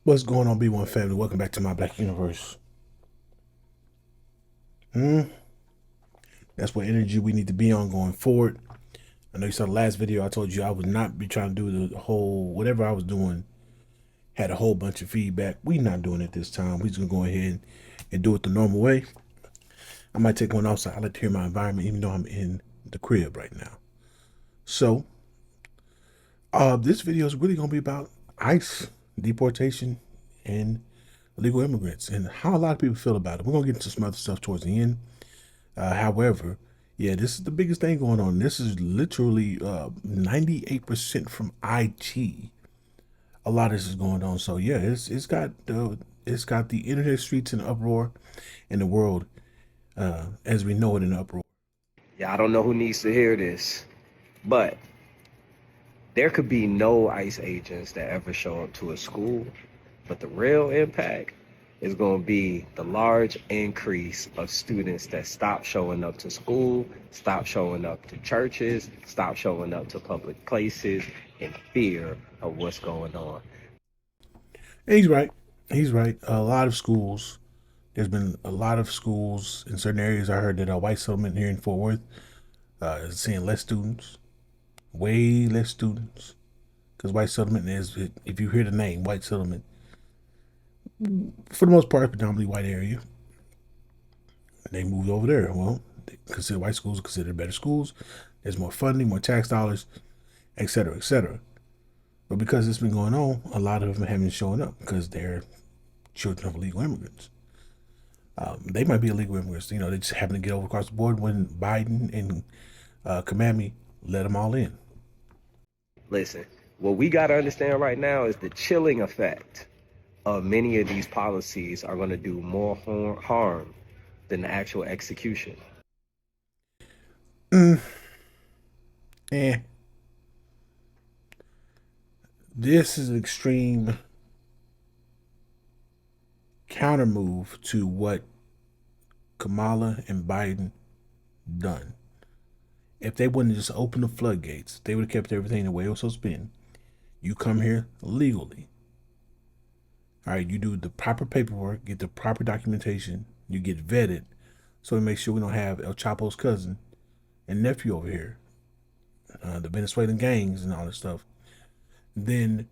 What's going on, B1 family? Welcome back to my Black Universe. That's what energy we need to be on going forward. I know you saw the last video. I told you I would not be trying to do the whole, whatever I was doing, had a whole bunch of feedback. We not doing it this time. We just going to go ahead and do it the normal way. I might take one outside. I like to hear my environment, even though I'm in the crib right now. So, this video is really going to be about ICE, deportation, and illegal immigrants, and how a lot of people feel about it. We're going to get into some other stuff towards the end. However, yeah, this is the biggest thing going on. This is literally 98% from IT. A lot of this is going on. So yeah, it's got the internet streets in uproar, and the world as we know it in uproar. Yeah, I don't know who needs to hear this, but there could be no ICE agents that ever show up to a school, but the real impact is going to be the large increase of students that stop showing up to school, stop showing up to churches, stop showing up to public places in fear of what's going on. And he's right. He's right. A lot of schools. There's been a lot of schools in certain areas. I heard that a white settlement here in Fort Worth is seeing less students, way less students, because white settlement is, if you hear the name white settlement, for the most part, predominantly white area. They moved over there. Well, they consider white schools are considered better schools. There's more funding, more tax dollars, et cetera, et cetera. But because it's been going on, a lot of them haven't shown up because they're children of illegal immigrants. They might be illegal immigrants. You know, they just happen to get over across the board when Biden and Kamami let them all in. Listen, what we got to understand right now is the chilling effect of many of these policies are going to do more harm than the actual execution. Eh. This is an extreme counter move to what Kamala and Biden done. If they wouldn't have just opened the floodgates, they would have kept everything the way it was supposed to be. You come here legally. All right, you do the proper paperwork, get the proper documentation, you get vetted, so we make sure we don't have El Chapo's cousin and nephew over here, the Venezuelan gangs and all this stuff. Then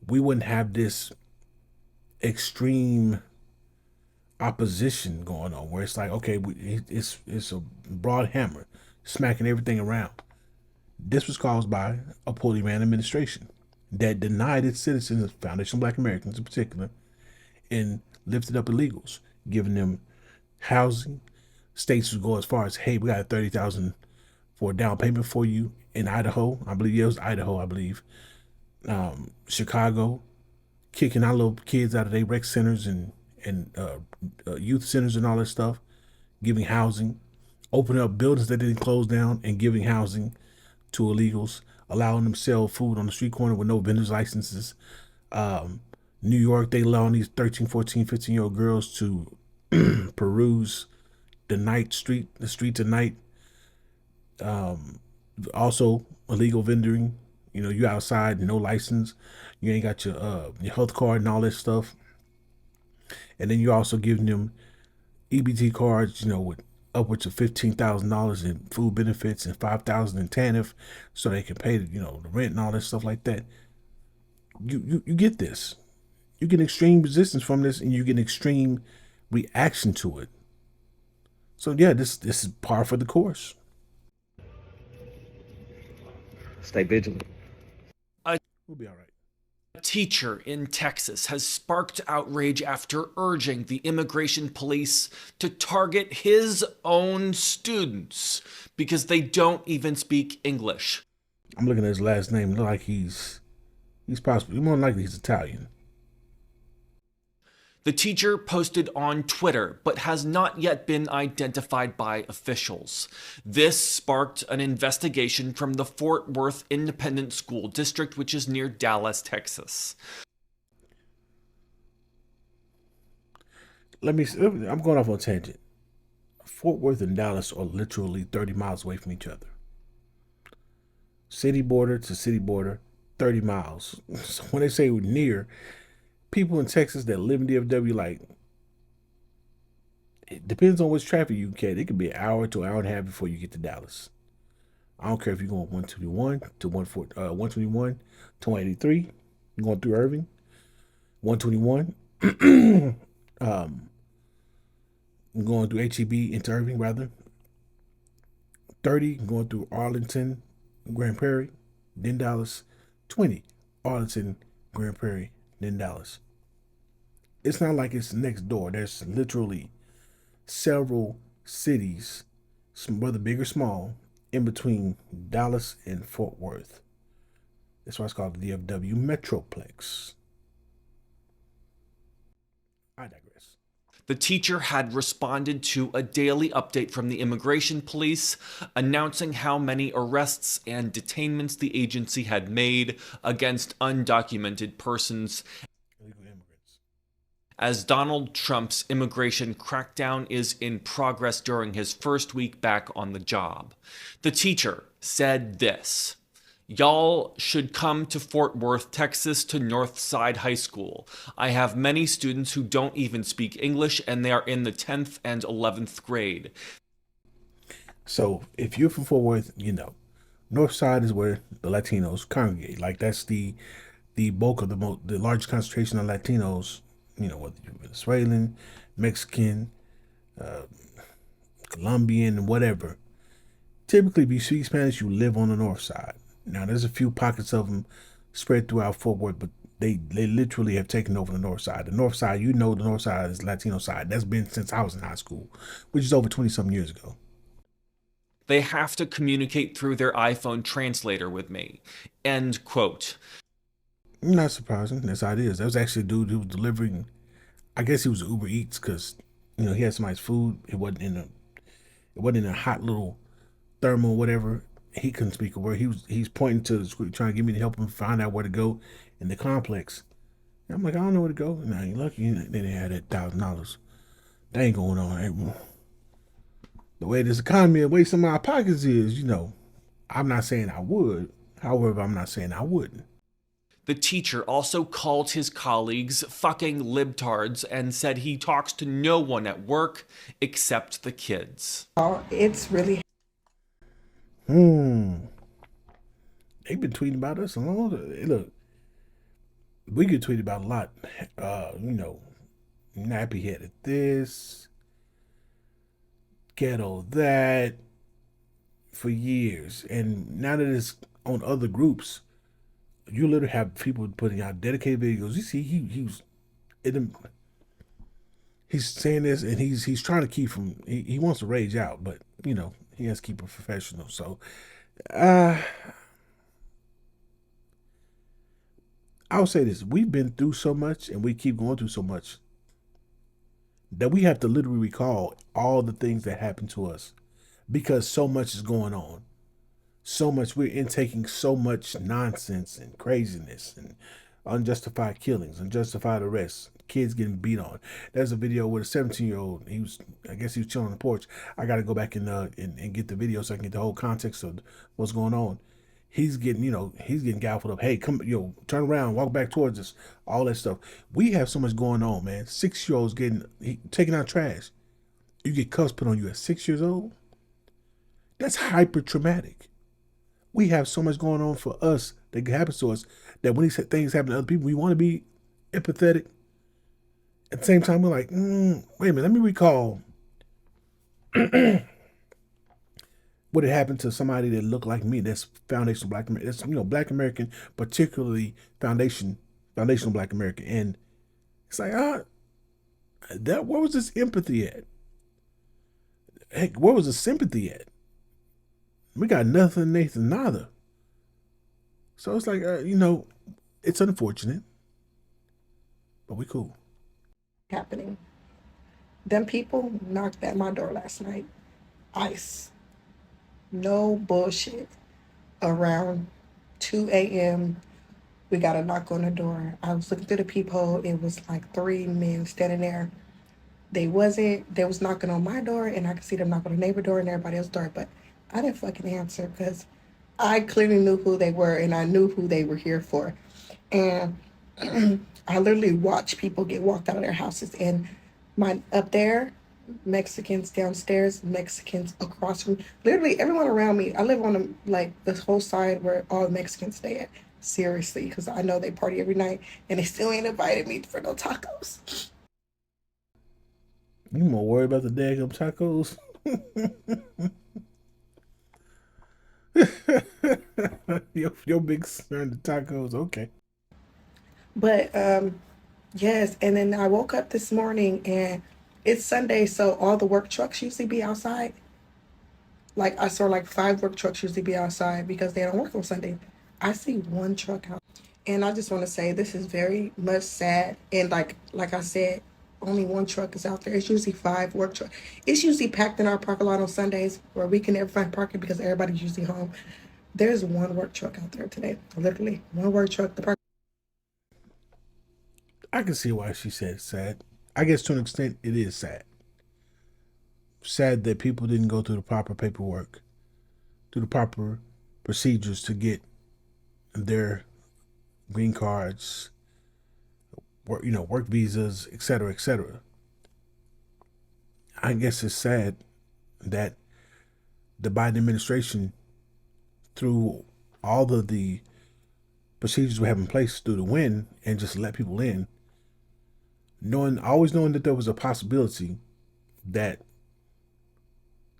we wouldn't have this extreme opposition going on where it's like, okay, it's a broad hammer smacking everything around. This was caused by a poorly ran administration that denied its citizens, Foundation Black Americans in particular, and lifted up illegals, giving them housing. States would go as far as, hey, we got 30,000 for a down payment for you in Idaho. I believe it was Idaho. I believe Chicago, kicking our little kids out of their rec centers and youth centers and all that stuff, giving housing, opening up buildings that didn't close down and giving housing to illegals, allowing them to sell food on the street corner with no vendor's licenses. New York, they allowing these 13, 14, 15-year-old girls to peruse the streets at night. Also, illegal vendoring. You know, you outside, no license, you ain't got your health card and all that stuff. And then you're also giving them EBT cards, you know, with upwards of $15,000 in food benefits and $5,000 in TANF, so they can pay, you know, the rent and all that stuff like that. You get this. You get extreme resistance from this, and you get extreme reaction to it. So yeah, this is par for the course. Stay vigilant. We'll be all right. A teacher in Texas has sparked outrage after urging the immigration police to target his own students because they don't even speak English. I'm looking at his last name. Look like he's possibly, more likely he's Italian. The teacher posted on Twitter, but has not yet been identified by officials. This sparked an investigation from the Fort Worth Independent School District, which is near Dallas, Texas. I'm going off on a tangent. Fort Worth and Dallas are literally 30 miles away from each other. City border to city border, 30 miles. So when they say we're near, People in Texas that live in DFW, like, it depends on which traffic you catch. It could be an hour to an hour and a half before you get to Dallas. I don't care if you're going 121 to 121 to 183. You're going through Irving, 121. Going through HEB into Irving, rather. 30 going through Arlington, Grand Prairie, then Dallas. 20 Arlington, Grand Prairie, then Dallas. It's not like it's next door. There's literally several cities, whether big or small, in between Dallas and Fort Worth. That's why it's called the DFW Metroplex. I digress. The teacher had responded to a daily update from the immigration police, announcing how many arrests and detainments the agency had made against undocumented persons, Illegal immigrants. as Donald Trump's immigration crackdown is in progress during his first week back on the job. The teacher said this: "Y'all should come to Fort Worth, Texas to Northside High School. I have many students who don't even speak English, and they are in the 10th and 11th grade." So if you're from Fort Worth, you know, North Side is where the Latinos congregate. Like that's the bulk of the largest concentration of Latinos. You know, whether you're Venezuelan, Mexican, Colombian, whatever. Typically, if you speak Spanish, you live on the North Side. Now, there's a few pockets of them spread throughout Fort Worth, but they literally have taken over the North Side. The North Side, you know, the North Side is Latino side. That's been since I was in high school, which is over 20-some years ago. They have to communicate through their iPhone translator with me. End quote. Not surprising. That's how it is. There was actually a dude who was delivering. I guess he was Uber Eats because you know he had somebody's food. It wasn't in a hot little thermal whatever. He couldn't speak a word. He's pointing to the screen trying to get me to help him find out where to go in the complex. And I'm like, I don't know where to go. Now you lucky they didn't have that $1,000. That ain't going on. The way this economy, the way some of our pockets is, you know, I'm not saying I would. However, I'm not saying I wouldn't. The teacher also called his colleagues fucking libtards and said he talks to no one at work except the kids. It's really They've been tweeting about us a long time. Look, we get tweeted about a lot. You know, nappy headed this, ghetto that, for years. And now that it's on other groups, you literally have people putting out dedicated videos. You see, he's saying this, and he's trying to keep from. He wants to rage out, but you know he has to keep it professional. So, I'll say this: we've been through so much, and we keep going through so much that we have to literally recall all the things that happened to us because so much is going on. So much we're intaking so much nonsense and craziness and unjustified killings, unjustified arrests, kids getting beat on. There's a video with a 17-year-old. I guess he was chilling on the porch. I got to go back and get the video so I can get the whole context of what's going on. He's getting gaffled up. Hey, come, turn around, walk back towards us. All that stuff. We have so much going on, man. 6-year-olds taking out trash. You get cuffs put on you at 6 years old. That's hyper traumatic. We have so much going on for us that happens to us that when these things happen to other people, we want to be empathetic. At the same time, we're like, wait a minute, let me recall what had happened to somebody that looked like me. That's foundational Black American. That's Black American, particularly foundational Black American. And it's like, where was this empathy at? Heck, where was the sympathy at? We got nothing, Nathan, neither. So it's like, it's unfortunate, but we cool. happening. Them people knocked at my door last night. ICE. No bullshit. Around 2 a.m., we got a knock on the door. I was looking through the peephole. It was like 3 men standing there. They was knocking on my door, and I could see them knock on the neighbor door and everybody else's door, but I didn't fucking answer because I clearly knew who they were and I knew who they were here for. And I literally watch people get walked out of their houses, and my up there, Mexicans downstairs, Mexicans across from literally everyone around me. I live on like this whole side where all the Mexicans stay at. Seriously, because I know they party every night, and they still ain't invited me for no tacos. You more worried about the daggum tacos? your big concern the tacos, okay. But yes, and then I woke up this morning and it's Sunday, so all the work trucks usually be outside. Like I saw like 5 work trucks usually be outside because they don't work on Sunday. I see one truck out. And I just want to say this is very much sad. And like I said, only one truck is out there. It's usually 5 work trucks. It's usually packed in our parking lot on Sundays where we can never find parking because everybody's usually home. There's one work truck out there today. Literally one work truck. The park. I can see why she said sad. I guess to an extent it is sad. Sad that people didn't go through the proper paperwork, through the proper procedures to get their green cards, work visas, etc., etc. I guess it's sad that the Biden administration, through all of the procedures we have in place through the win and just let people in, always knowing that there was a possibility that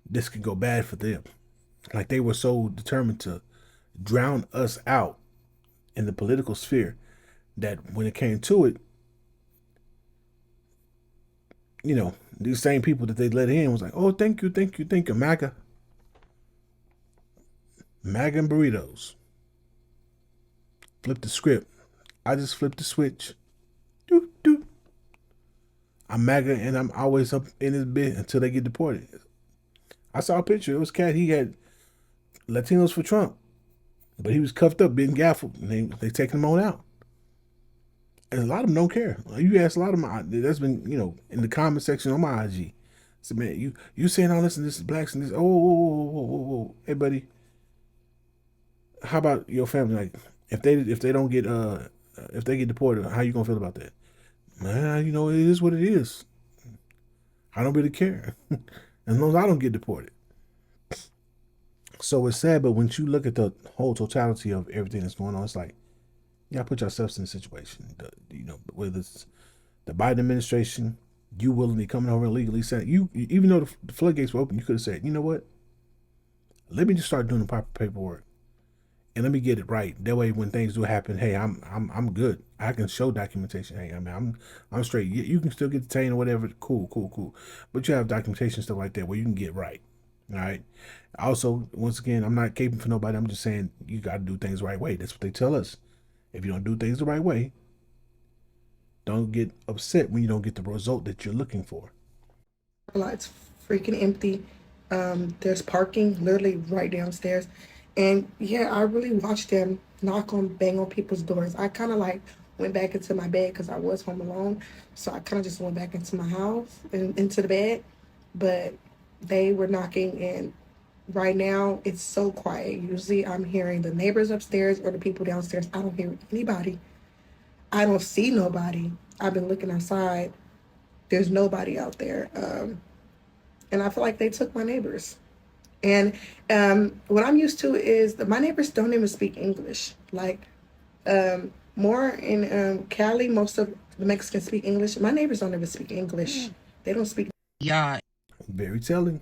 this could go bad for them. Like they were so determined to drown us out in the political sphere that when it came to it, these same people that they let in was like, oh, thank you, thank you, thank you, MAGA. MAGA and burritos. Flip the script. I just flipped the switch. Doot, doot. I'm MAGA and I'm always up in his bed until they get deported. I saw a picture. It was cat. He had Latinos for Trump, but he was cuffed up, being gaffled, and they taking him on out. And a lot of them don't care. You ask a lot of my, that's been, in the comment section on my IG. I said, man, you saying all this and this is blacks and this. Oh, whoa. Hey, buddy. How about your family? Like, if they don't get if they get deported, how you gonna feel about that? Man, it is what it is. I don't really care. As long as I don't get deported. So it's sad, but when you look at the whole totality of everything that's going on, it's like, y'all put yourselves in a situation. Whether it's the Biden administration, you willingly coming over illegally, saying even though the floodgates were open, you could have said, you know what? Let me just start doing the proper paperwork, and let me get it right. That way, when things do happen, hey, I'm good. I can show documentation. Hey, I'm straight. You can still get detained or whatever. Cool. But you have documentation stuff like that where you can get right. All right. Also, once again, I'm not caping for nobody. I'm just saying you got to do things the right way. That's what they tell us. If you don't do things the right way, don't get upset when you don't get the result that you're looking for. Lot's freaking empty. There's parking literally right downstairs. And yeah, I really watched them bang on people's doors. I kind of like went back into my bed because I was home alone. So I kind of just went back into my house and into the bed. But they were knocking, and right now it's so quiet. Usually I'm hearing the neighbors upstairs or the people downstairs. I don't hear anybody. I don't see nobody. I've been looking outside. There's nobody out there. And I feel like they took my neighbors. And what I'm used to is that my neighbors don't even speak English. Like more in Cali, most of the Mexicans speak English. My neighbors don't even speak English. They don't speak. Yeah. Very telling.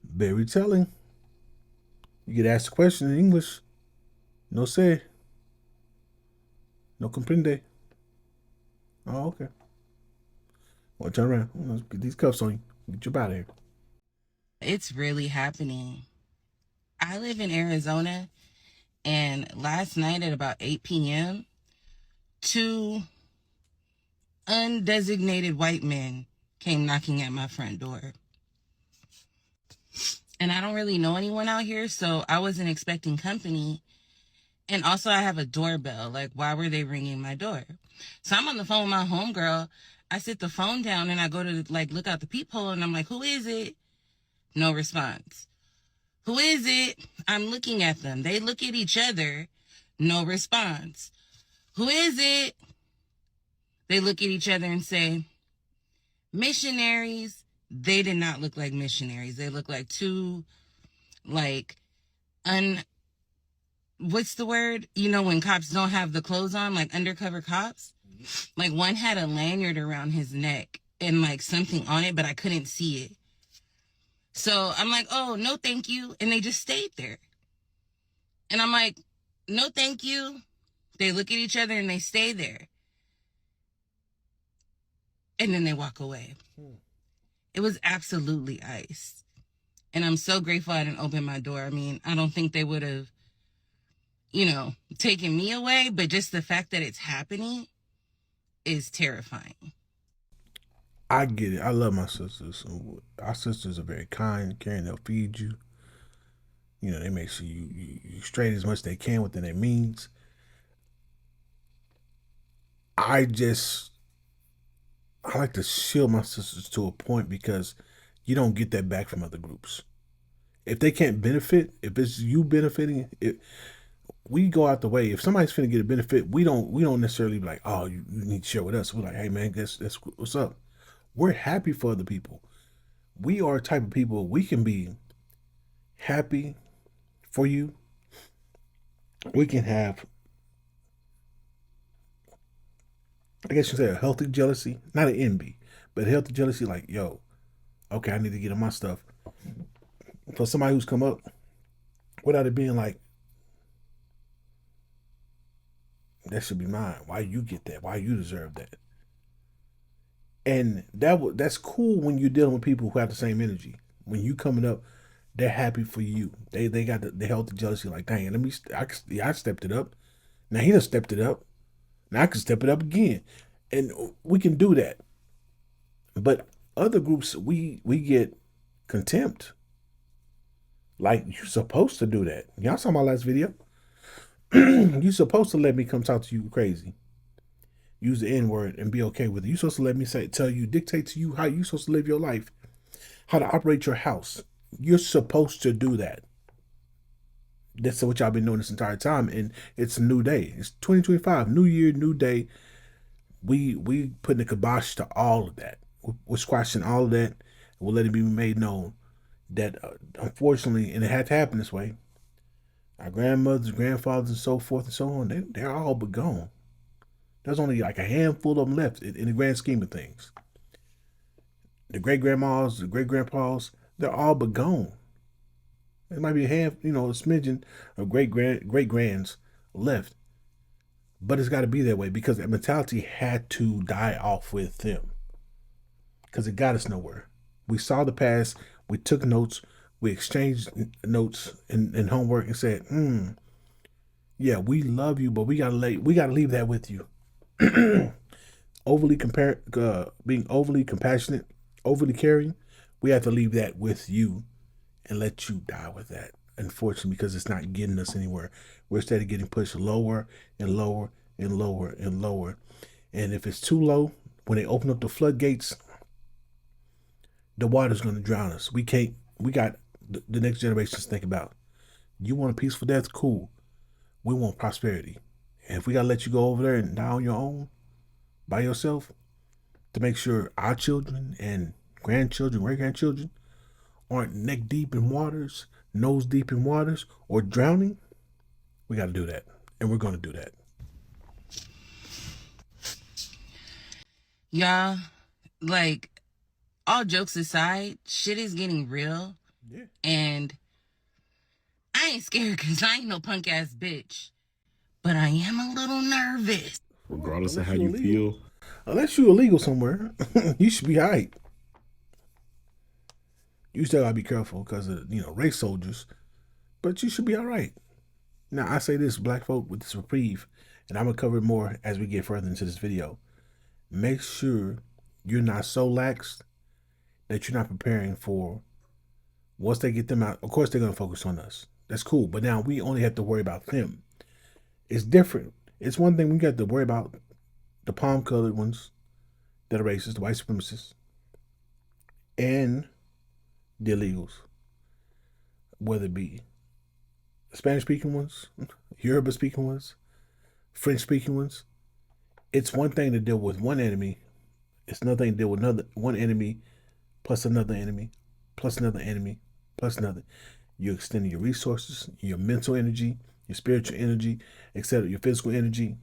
Very telling. You get asked a question in English. No sé. No comprende. Oh, okay. Well, turn around. Let's get these cuffs on you. Get you out of here. It's really happening. I live in Arizona, and last night at about 8 p.m., 2 undesignated white men came knocking at my front door. And I don't really know anyone out here, so I wasn't expecting company. And also I have a doorbell. Like, why were they ringing my door? So I'm on the phone with my homegirl. I sit the phone down and I go to look out the peephole, and I'm like, who is it? No response. Who is it? I'm looking at them. They look at each other. No response. Who is it? They look at each other and say, missionaries. They did not look like missionaries. They look like two, like, what's the word? You know, when cops don't have the clothes on, like undercover cops. Like, one had a lanyard around his neck and like something on it, but I couldn't see it. So I'm like, oh, no, thank you. And they just stayed there. And I'm like, no, thank you. They look at each other and they stay there. And then they walk away. It was absolutely ICE. And I'm so grateful I didn't open my door. I mean, I don't think they would have, taken me away, but just the fact that it's happening is terrifying. I get it. I love my sisters. Our sisters are very kind, caring. They'll feed you. They make sure you straight as much as they can within their means. I like to shield my sisters to a point because you don't get that back from other groups. If they can't benefit, if it's you benefiting, we go out the way. If somebody's finna get a benefit, we don't necessarily be like, oh, you need to share with us. We're like, hey man, that's what's up. We're happy for other people. We are a type of people, we can be happy for you. We can have, I guess you say, a healthy jealousy, not an envy, but a healthy jealousy. Like, yo, okay, I need to get on my stuff. For somebody who's come up, without it being like, that should be mine. Why you get that? Why you deserve that? And that's cool when you're dealing with people who have the same energy. When you coming up, they're happy for you. They got the healthy jealousy. Like, dang, I stepped it up. Now he done stepped it up. Now I can step it up again, and we can do that. But other groups, we get contempt. Like, you're supposed to do that. Y'all saw my last video. You're supposed to let me come talk to you crazy. Use the N-word and be okay with it. You're supposed to let me dictate to you how you're supposed to live your life, how to operate your house. You're supposed to do that. That's what y'all been doing this entire time, and it's a new day. It's 2025, new year, new day. We putting a kibosh to all of that. We're squashing all of that. We'll let it be made known that, unfortunately, and it had to happen this way, our grandmothers, grandfathers, and so forth and so on, they're all but gone. There's only like a handful of them left in the grand scheme of things. The great-grandmas, the great-grandpas, they're all but gone. There might be a smidgen of great-grands left. But it's got to be that way because that mentality had to die off with them. Because it got us nowhere. We saw the past, we took notes, we exchanged notes and homework and said, yeah, we love you, but we gotta leave that with you. Being overly compassionate, overly caring, we have to leave that with you and let you die with that. Unfortunately, because it's not getting us anywhere. We're instead of getting pushed lower and lower and lower and lower. And if it's too low, when they open up the floodgates, the water's going to drown us. We got the next generations to think about. You want a peaceful death? Cool. We want prosperity. And if we got to let you go over there and die on your own, by yourself, to make sure our children and grandchildren, great-grandchildren aren't neck deep in waters, nose deep in waters, or drowning, we got to do that. And we're going to do that. Y'all, like, all jokes aside, shit is getting real. Yeah. And I ain't scared because I ain't no punk ass bitch. But I am a little nervous. Regardless of how you feel. Unless you're illegal somewhere, you should be all right. You still gotta be careful because of, race soldiers, but you should be all right. Now, I say this, black folk, with this reprieve, and I'm gonna cover it more as we get further into this video. Make sure you're not so lax that you're not preparing for, once they get them out, of course they're gonna focus on us. That's cool, but now we only have to worry about them. It's different. It's one thing we got to worry about the palm-colored ones that are racist, the white supremacists, and the illegals, whether it be Spanish-speaking ones, Yoruba-speaking ones, French-speaking ones. It's one thing to deal with one enemy. It's another thing to deal with one enemy plus another enemy plus another enemy plus another. You're extending your resources, your mental energy, your spiritual energy, etc., your physical energy.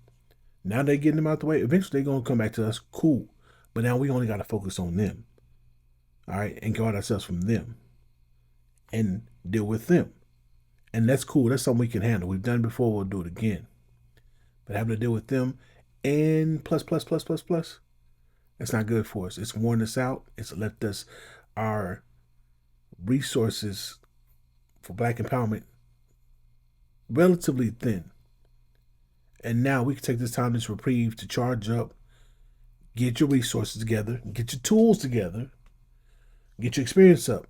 Now they're getting them out the way. Eventually they're gonna come back to us. Cool. But now we only gotta focus on them. All right, and guard ourselves from them. And deal with them. And that's cool. That's something we can handle. We've done it before, we'll do it again. But having to deal with them and plus, that's not good for us. It's worn us out. It's left us our resources for black empowerment relatively thin. And now we can take this time, this reprieve, to charge up, get your resources together, get your tools together, get your experience up,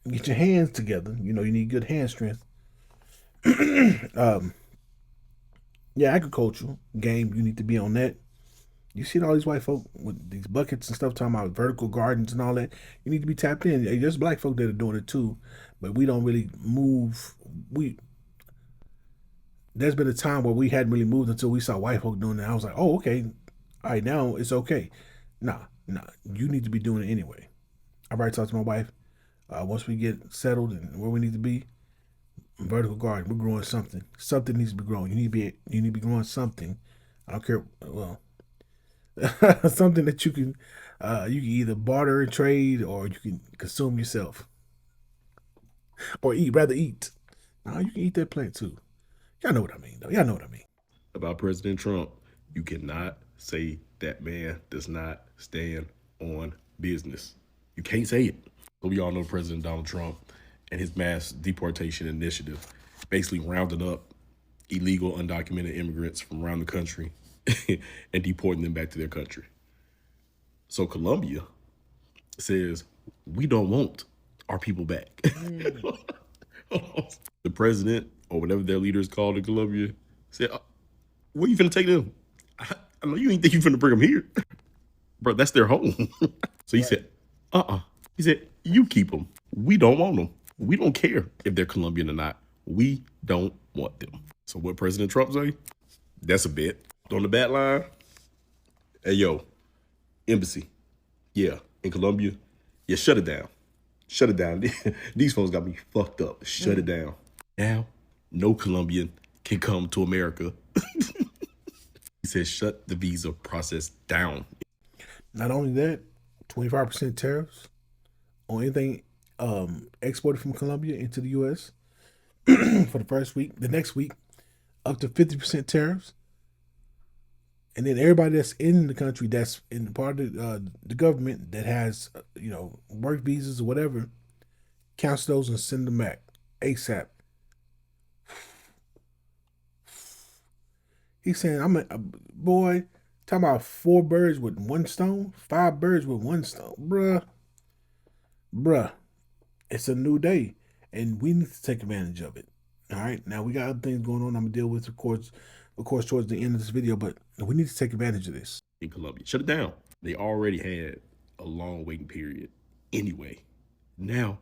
get your hands together. You know, you need good hand strength. Yeah, agricultural game, you need to be on that. You see all these white folk with these buckets and stuff talking about vertical gardens and all that. You need to be tapped in. There's black folk that are doing it too, but we don't really move. There's been a time where we hadn't really moved until we saw white folk doing it. I was like, oh, okay, all right, now it's okay. Nah, you need to be doing it anyway. I've already talked to my wife. Once we get settled and where we need to be, vertical garden, we're growing something. Something needs to be grown. You need to be growing something. I don't care. Well, something that you can either barter and trade, or you can consume yourself, or eat. No, you can eat that plant too. Y'all know what I mean, though. Y'all know what I mean. About President Trump, you cannot say that man does not stand on business. You can't say it. But we all know President Donald Trump and his mass deportation initiative, basically rounding up illegal, undocumented immigrants from around the country and deporting them back to their country. So Colombia says, we don't want our people back. The president, or whatever their leaders called in Colombia, said, where you finna take them? I know you ain't think you finna bring them here. Bro, that's their home. So he said, He said, you keep them. We don't want them. We don't care if they're Colombian or not. We don't want them. So what President Trump say? That's a bet. On the bat line, hey, yo, embassy. Yeah, in Colombia. Yeah, shut it down. Shut it down. These folks got me fucked up. Shut it down. Now, no Colombian can come to America. He said, shut the visa process down. Not only that, 25% tariffs on anything exported from Colombia into the U.S. for the first week. The next week, up to 50% tariffs. And then everybody that's in the country, that's in part of the government that has, work visas or whatever, counts those and send them back ASAP. He's saying, I'm a boy, talking about 4 birds with one stone, 5 birds with one stone. Bruh, it's a new day, and we need to take advantage of it. All right, now we got other things going on I'm going to deal with, of course, towards the end of this video, but we need to take advantage of this. In Colombia, shut it down. They already had a long waiting period anyway. Now,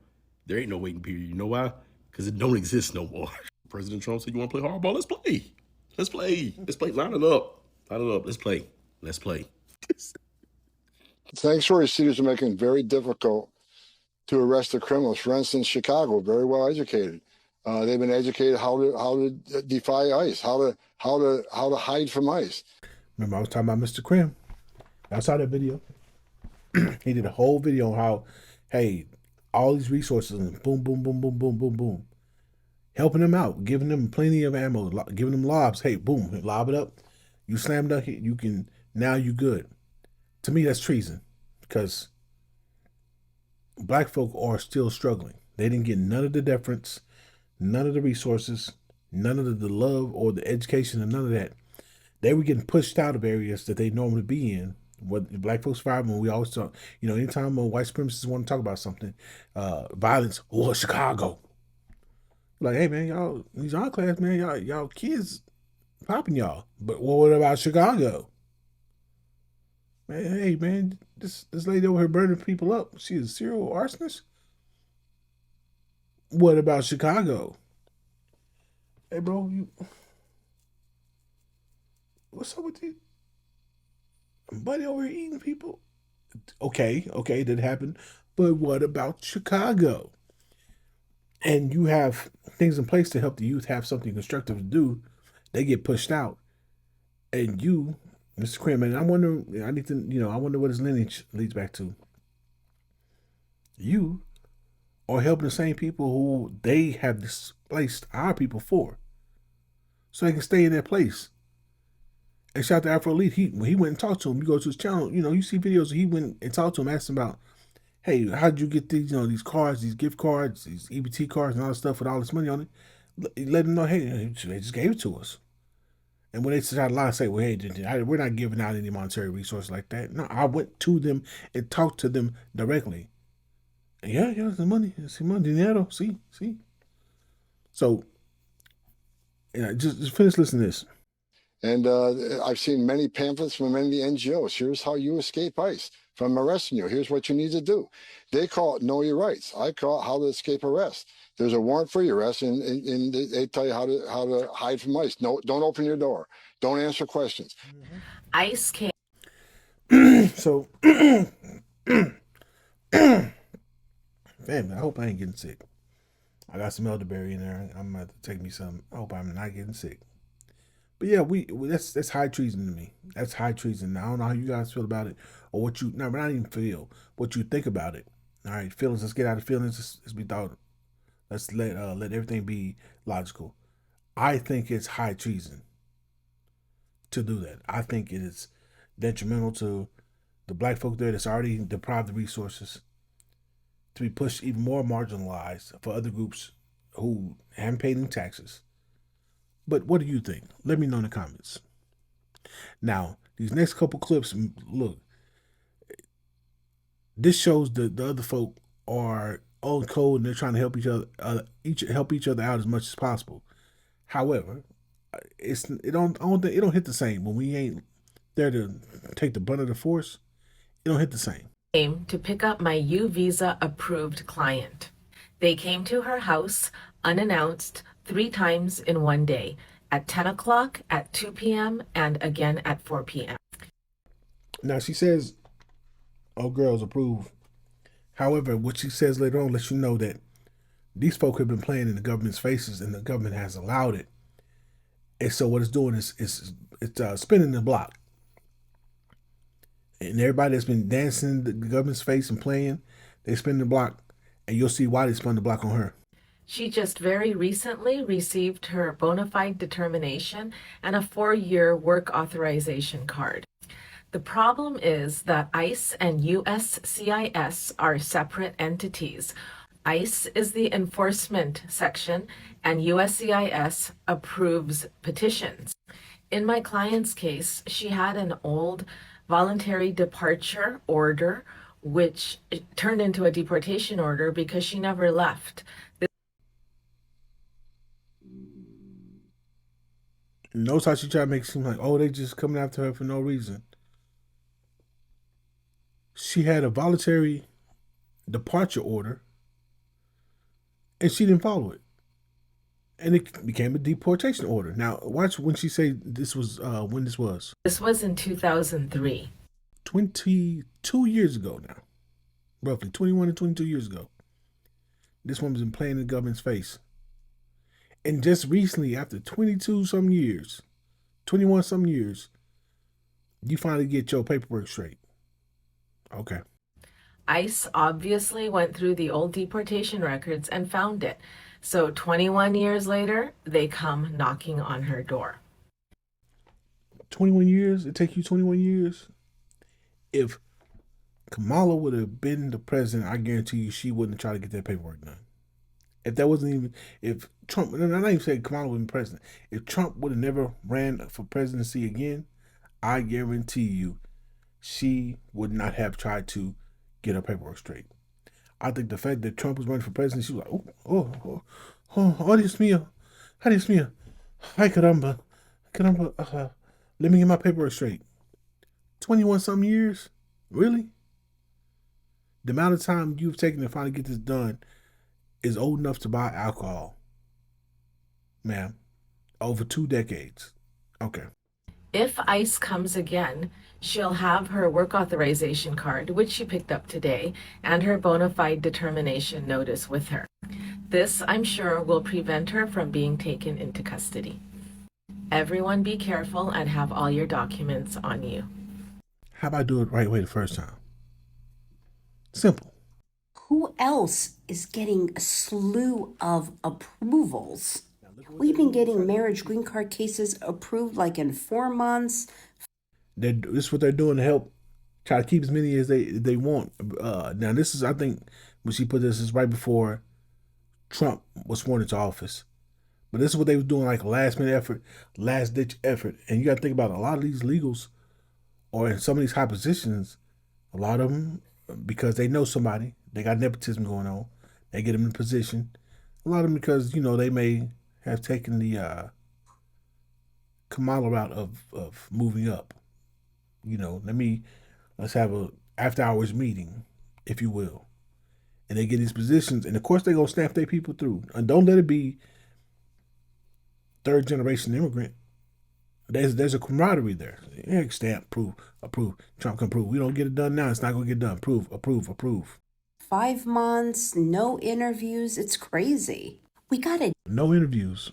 there ain't no waiting period. You know why? Because it don't exist no more. President Trump said, you want to play hardball? Let's play. Let's play. Let's play. Line it up. Let's play. Sanctuary cities are making it very difficult to arrest the criminals. For instance, Chicago, very well educated. They've been educated how to defy ICE, how to hide from ICE. Remember, I was talking about Mr. Krim. I saw that video. He did a whole video on how, hey, all these resources, and boom, boom, boom, boom, boom, boom, boom, helping them out, giving them plenty of ammo, giving them lobs. Hey, boom, lob it up. You slam dunk it. You can, now you good. To me, that's treason, because black folk are still struggling. They didn't get none of the deference, none of the resources, none of the love or the education, and none of that. They were getting pushed out of areas that they normally be in. What black folks survive, when we always talk, anytime white supremacists want to talk about something, violence, or Chicago. Like, hey man, y'all, these enclaves, man, y'all kids popping y'all. But what about Chicago? Man, hey man, this lady over here burning people up. She's a serial arsonist. What about Chicago? Hey bro, what's up with you? Buddy over here eating people. Okay, that happened. But what about Chicago? And you have things in place to help the youth have something constructive to do. They get pushed out. And you, Mr. Kramer, I wonder, I wonder what his lineage leads back to. You are helping the same people who they have displaced our people for. So they can stay in their place. And shout out to Afro Elite. When he went and talked to him, you go to his channel, you see videos, he went and talked to him, asked him about, hey, how did you get these, these cards, these gift cards, these EBT cards and all this stuff with all this money on it? Let them know, hey, they just gave it to us. And when they tried to lie and say, well, hey, we're not giving out any monetary resources like that. No, I went to them and talked to them directly. And yeah, it's the money. It's the money, dinero. See. So, just finish listening to this. And I've seen many pamphlets from many NGOs. Here's how you escape ICE from arresting you. Here's what you need to do. They call it know your rights. I call it how to escape arrest. There's a warrant for your arrest, and they tell you how to hide from ICE. No, don't open your door. Don't answer questions. ICE came. So, man, I hope I ain't getting sick. I got some elderberry in there. I'm gonna have to take me some. I hope I'm not getting sick. But yeah, that's high treason to me. That's high treason. I don't know how you guys feel about it, or what you not even feel, what you think about it. All right, feelings. Let's get out of feelings. Let's be thought. Let's let everything be logical. I think it's high treason to do that. I think it is detrimental to the black folk there that's already deprived of resources to be pushed even more marginalized for other groups who haven't paid any taxes. But what do you think? Let me know in the comments. Now, these next couple clips, look, this shows the other folk are on code and they're trying to help each other out as much as possible. However, it don't hit the same when we ain't there to take the brunt of the force. It don't hit the same. Came to pick up my U visa approved client. They came to her house unannounced 3 times in one day, at 10 o'clock, at 2 p.m., and again at 4 p.m. Now she says, "Oh, girls approve." However, what she says later on lets you know that these folk have been playing in the government's faces, and the government has allowed it. And so what it's doing is it's spinning the block. And everybody that's been dancing the government's face and playing, they spin the block, and you'll see why they spun the block on her. She just very recently received her bona fide determination and a 4-year work authorization card. The problem is that ICE and USCIS are separate entities. ICE is the enforcement section and USCIS approves petitions. In my client's case, she had an old voluntary departure order, which turned into a deportation order because she never left. Notice how she tried to make it seem like, oh, they just coming after her for no reason. She had a voluntary departure order, and she didn't follow it. And it became a deportation order. Now, watch when she say this was, when this was. This was in 2003. 22 years ago now. Roughly 21 to 22 years ago. This woman's been playing in the government's face. And just recently, after 21 some years, you finally get your paperwork straight. Okay. ICE obviously went through the old deportation records and found it. So 21 years later, they come knocking on her door. 21 years? It take you 21 years? If Kamala would have been the president, I guarantee you she wouldn't try to get that paperwork done. If that wasn't even, if Trump, I'm not even saying Kamala would be president. If Trump would have never ran for presidency again, I guarantee you she would not have tried to get her paperwork straight. I think the fact that Trump was running for president, she was like, oh, Dios mío, ay caramba, let me get my paperwork straight. 21 some years? Really? The amount of time you've taken to finally get this done is old enough to buy alcohol. Ma'am, over 2 decades. Okay. If ICE comes again, She'll have her work authorization card, which she picked up today, and her bona fide determination notice with her. This, I'm sure, will prevent her from being taken into custody. Everyone be careful and have all your documents on you. How about I do it right way the first time? Simple. Who else is getting a slew of approvals? We've been getting marriage green card cases approved like in 4 months. This is what they're doing to help try to keep as many as they want. Now this is, I think, when she put this is right before Trump was sworn into office. But this is what they were doing, like a last minute effort, last ditch effort. And you got to think about a lot of these legals or in some of these high positions, a lot of them, because they know somebody, they got nepotism going on, they get them in position. A lot of them because, they may have taken the Kamala route of moving up. Let's have a after hours meeting, if you will. And they get these positions, and of course they're gonna snap their people through. And don't let it be third generation immigrant. There's a camaraderie there. Yeah, stamp, approve. Trump can approve. We don't get it done now. It's not gonna get done. Approve. 5 months, no interviews. It's crazy. We gotta. No interviews.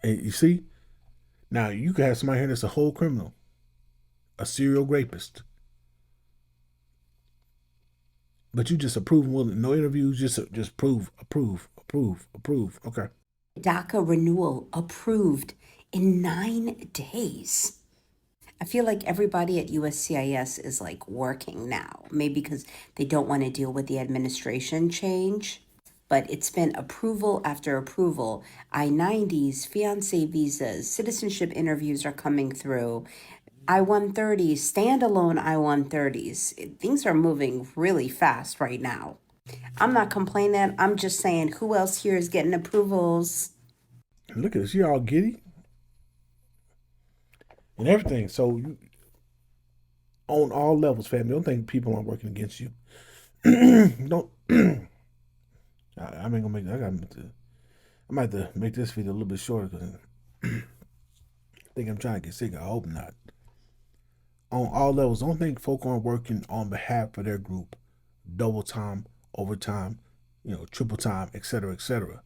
And you see, now you could have somebody here that's a whole criminal, a serial rapist, but you just approve willing. No interviews. Just approve. Okay. DACA renewal approved in 9 days. I feel like everybody at USCIS is like working now, maybe because they don't want to deal with the administration change. But it's been approval after approval. I-90s, fiancé visas, citizenship interviews are coming through. I-130s, standalone I-130s. Things are moving really fast right now. I'm not complaining. I'm just saying, who else here is getting approvals? Look at this. You're all giddy and everything. So you, on all levels, family, don't think people aren't working against you. Don't. I ain't gonna make. I might have to make this video a little bit shorter because I think I'm trying to get sick. I hope not. On all levels, don't think folk aren't working on behalf of their group, double time, overtime, triple time, etc., etc.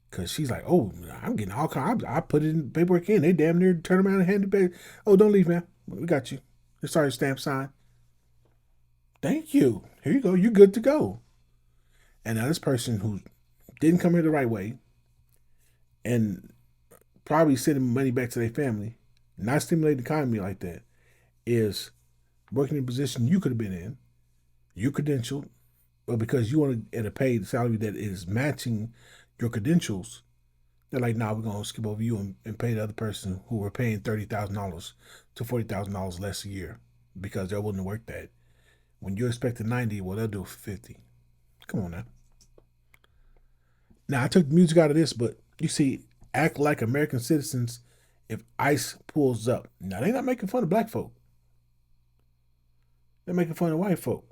Because she's like, oh, I'm getting all kinds. I put it in paperwork in. They damn near turn around and hand it back. Oh, don't leave, man. We got you. Sorry, stamp sign. Thank you. Here you go. You're good to go. And now this person who didn't come here the right way and probably sending money back to their family, not stimulating the economy like that, is working in a position you could have been in, you credentialed, but because you want to get a paid salary that is matching your credentials, they're like, nah, we're going to skip over you and pay the other person who we're paying $30,000 to $40,000 less a year because they're willing to work that. When you're expecting 90, well, they'll do it for 50. Come on now. Now, I took the music out of this, but you see, act like American citizens if ICE pulls up. Now, they're not making fun of black folk. They're making fun of white folk.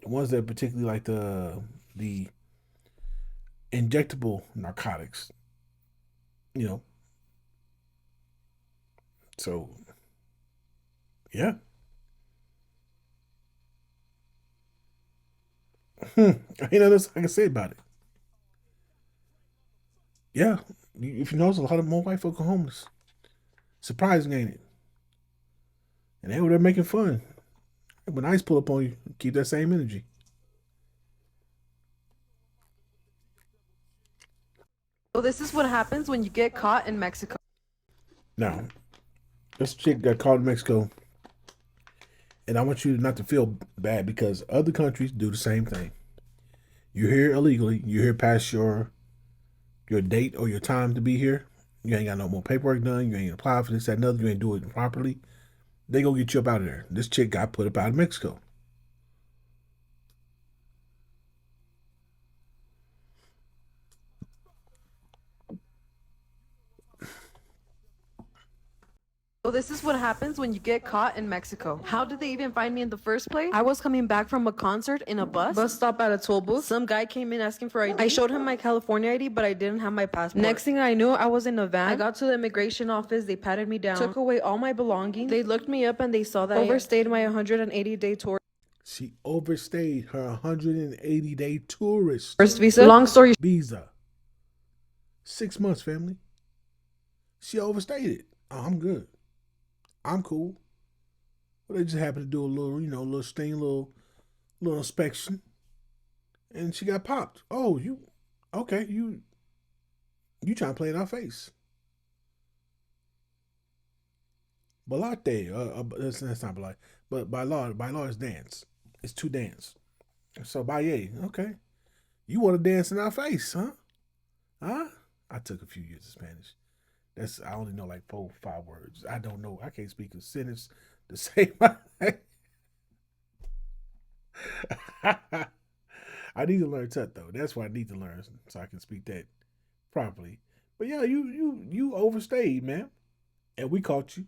The ones that particularly like the injectable narcotics. So, yeah. Ain't nothing else I can say about it. Yeah, if you notice, a lot of more white folk are homeless. Surprising, ain't it? And they were there making fun. When ICE pull up on you, keep that same energy. So this is what happens when you get caught in Mexico. Now, this chick got caught in Mexico, and I want you not to feel bad because other countries do the same thing. You're here illegally. You're here past your date or your time to be here. You ain't got no more paperwork done. You ain't applied for this, that, and other. You ain't do it properly. They gonna get you up out of there. This chick got put up out of Mexico. Well, this is what happens when you get caught in Mexico. How did they even find me in the first place? I was coming back from a concert in a bus stop at a toll booth. Some guy came in asking for ID. I showed him my California ID, but I didn't have my passport. Next thing I knew, I was in a van. I got to the immigration office. They patted me down, took away all my belongings. They looked me up and they saw that I overstayed my 180-day tour. She overstayed her 180-day tourist First visa. Long story. Visa. 6 months, family. She overstayed it. Oh, I'm good. I'm cool. Well, they just happened to do a little, little sting, little inspection, and she got popped. Oh, you trying to play in our face? Balate, that's not balate, but by law it's dance. It's to dance. So baye, okay. You want to dance in our face, huh? Huh? I took a few years of Spanish. I only know like 4 or 5 words. I don't know. I can't speak a sentence to say my name. I need to learn Tut though. That's what I need to learn so I can speak that properly. But yeah, you overstayed, man, and we caught you.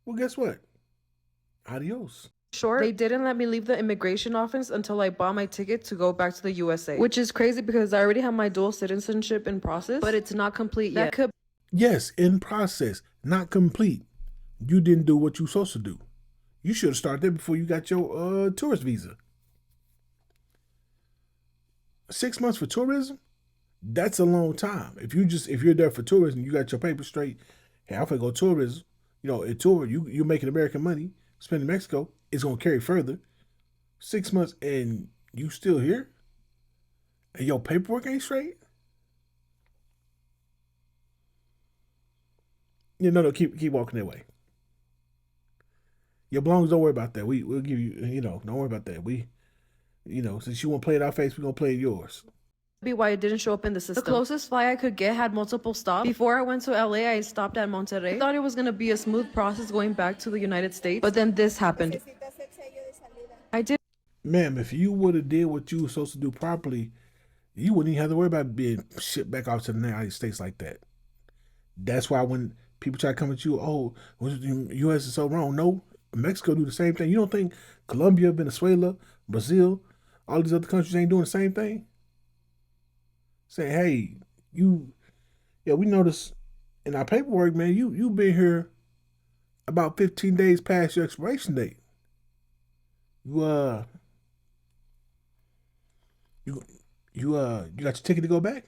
Well, guess what? Adios. Short, they didn't let me leave the immigration office until I bought my ticket to go back to the USA, which is crazy because I already have my dual citizenship in process, but it's not complete yet. Yes, in process, not complete. You didn't do what you supposed to do. You should have started there before you got your tourist visa. 6 months for tourism? That's a long time. If you're there for tourism, you got your papers straight. Hey, I'm gonna go tourism. A tour, you're making American money, spend in Mexico, it's gonna carry further. 6 months and you still here? And your paperwork ain't straight? No, keep walking that way. Your belongings, don't worry about that. We'll give you, don't worry about that. Since you want to play in our face, we're going to play in yours. Be why it didn't show up in the system. The closest flight I could get had multiple stops. Before I went to LA, I stopped at Monterrey. I thought it was going to be a smooth process going back to the United States, but then this happened. I did. Ma'am, if you would have did what you were supposed to do properly, you wouldn't even have to worry about being shipped back off to the United States like that. That's why when people try to come at you, oh, the U.S. is so wrong. No, Mexico do the same thing. You don't think Colombia, Venezuela, Brazil, all these other countries ain't doing the same thing? Say, hey, we noticed in our paperwork, man, you've been here about 15 days past your expiration date. You got your ticket to go back?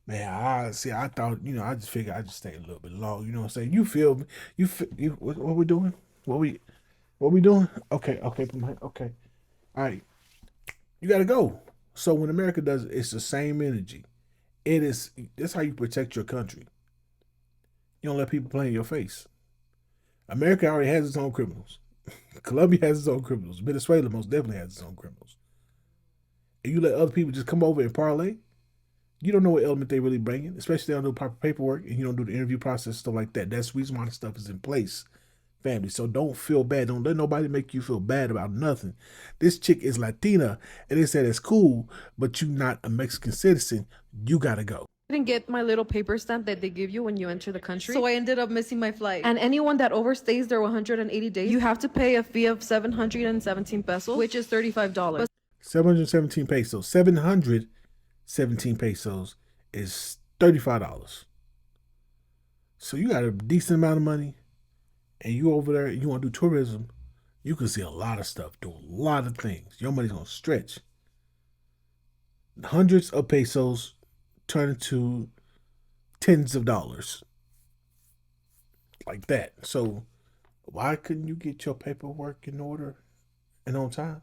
Man, I thought, I just figured I'd just stay a little bit long. You know what I'm saying? You feel me? What we doing? What we doing? Okay. Okay. All right. You got to go. So when America does it, it's the same energy. That's how you protect your country. You don't let people play in your face. America already has its own criminals. Colombia has its own criminals. Venezuela most definitely has its own criminals. And you let other people just come over and parlay, you don't know what element they really bringing, especially if they don't do proper paperwork and you don't do the interview process, stuff like that. That's the reason why the stuff is in place, family. So don't feel bad. Don't let nobody make you feel bad about nothing. This chick is Latina, and they said it's cool, but you're not a Mexican citizen. You got to go. Didn't get my little paper stamp that they give you when you enter the country, so I ended up missing my flight. And anyone that overstays their 180 days, you have to pay a fee of 717 pesos, which is $35. 717 pesos. 717 pesos is $35. So you got a decent amount of money, and you over there, you want to do tourism, you can see a lot of stuff, do a lot of things. Your money's going to stretch. Hundreds of pesos turn into tens of dollars. Like that. So why couldn't you get your paperwork in order and on time?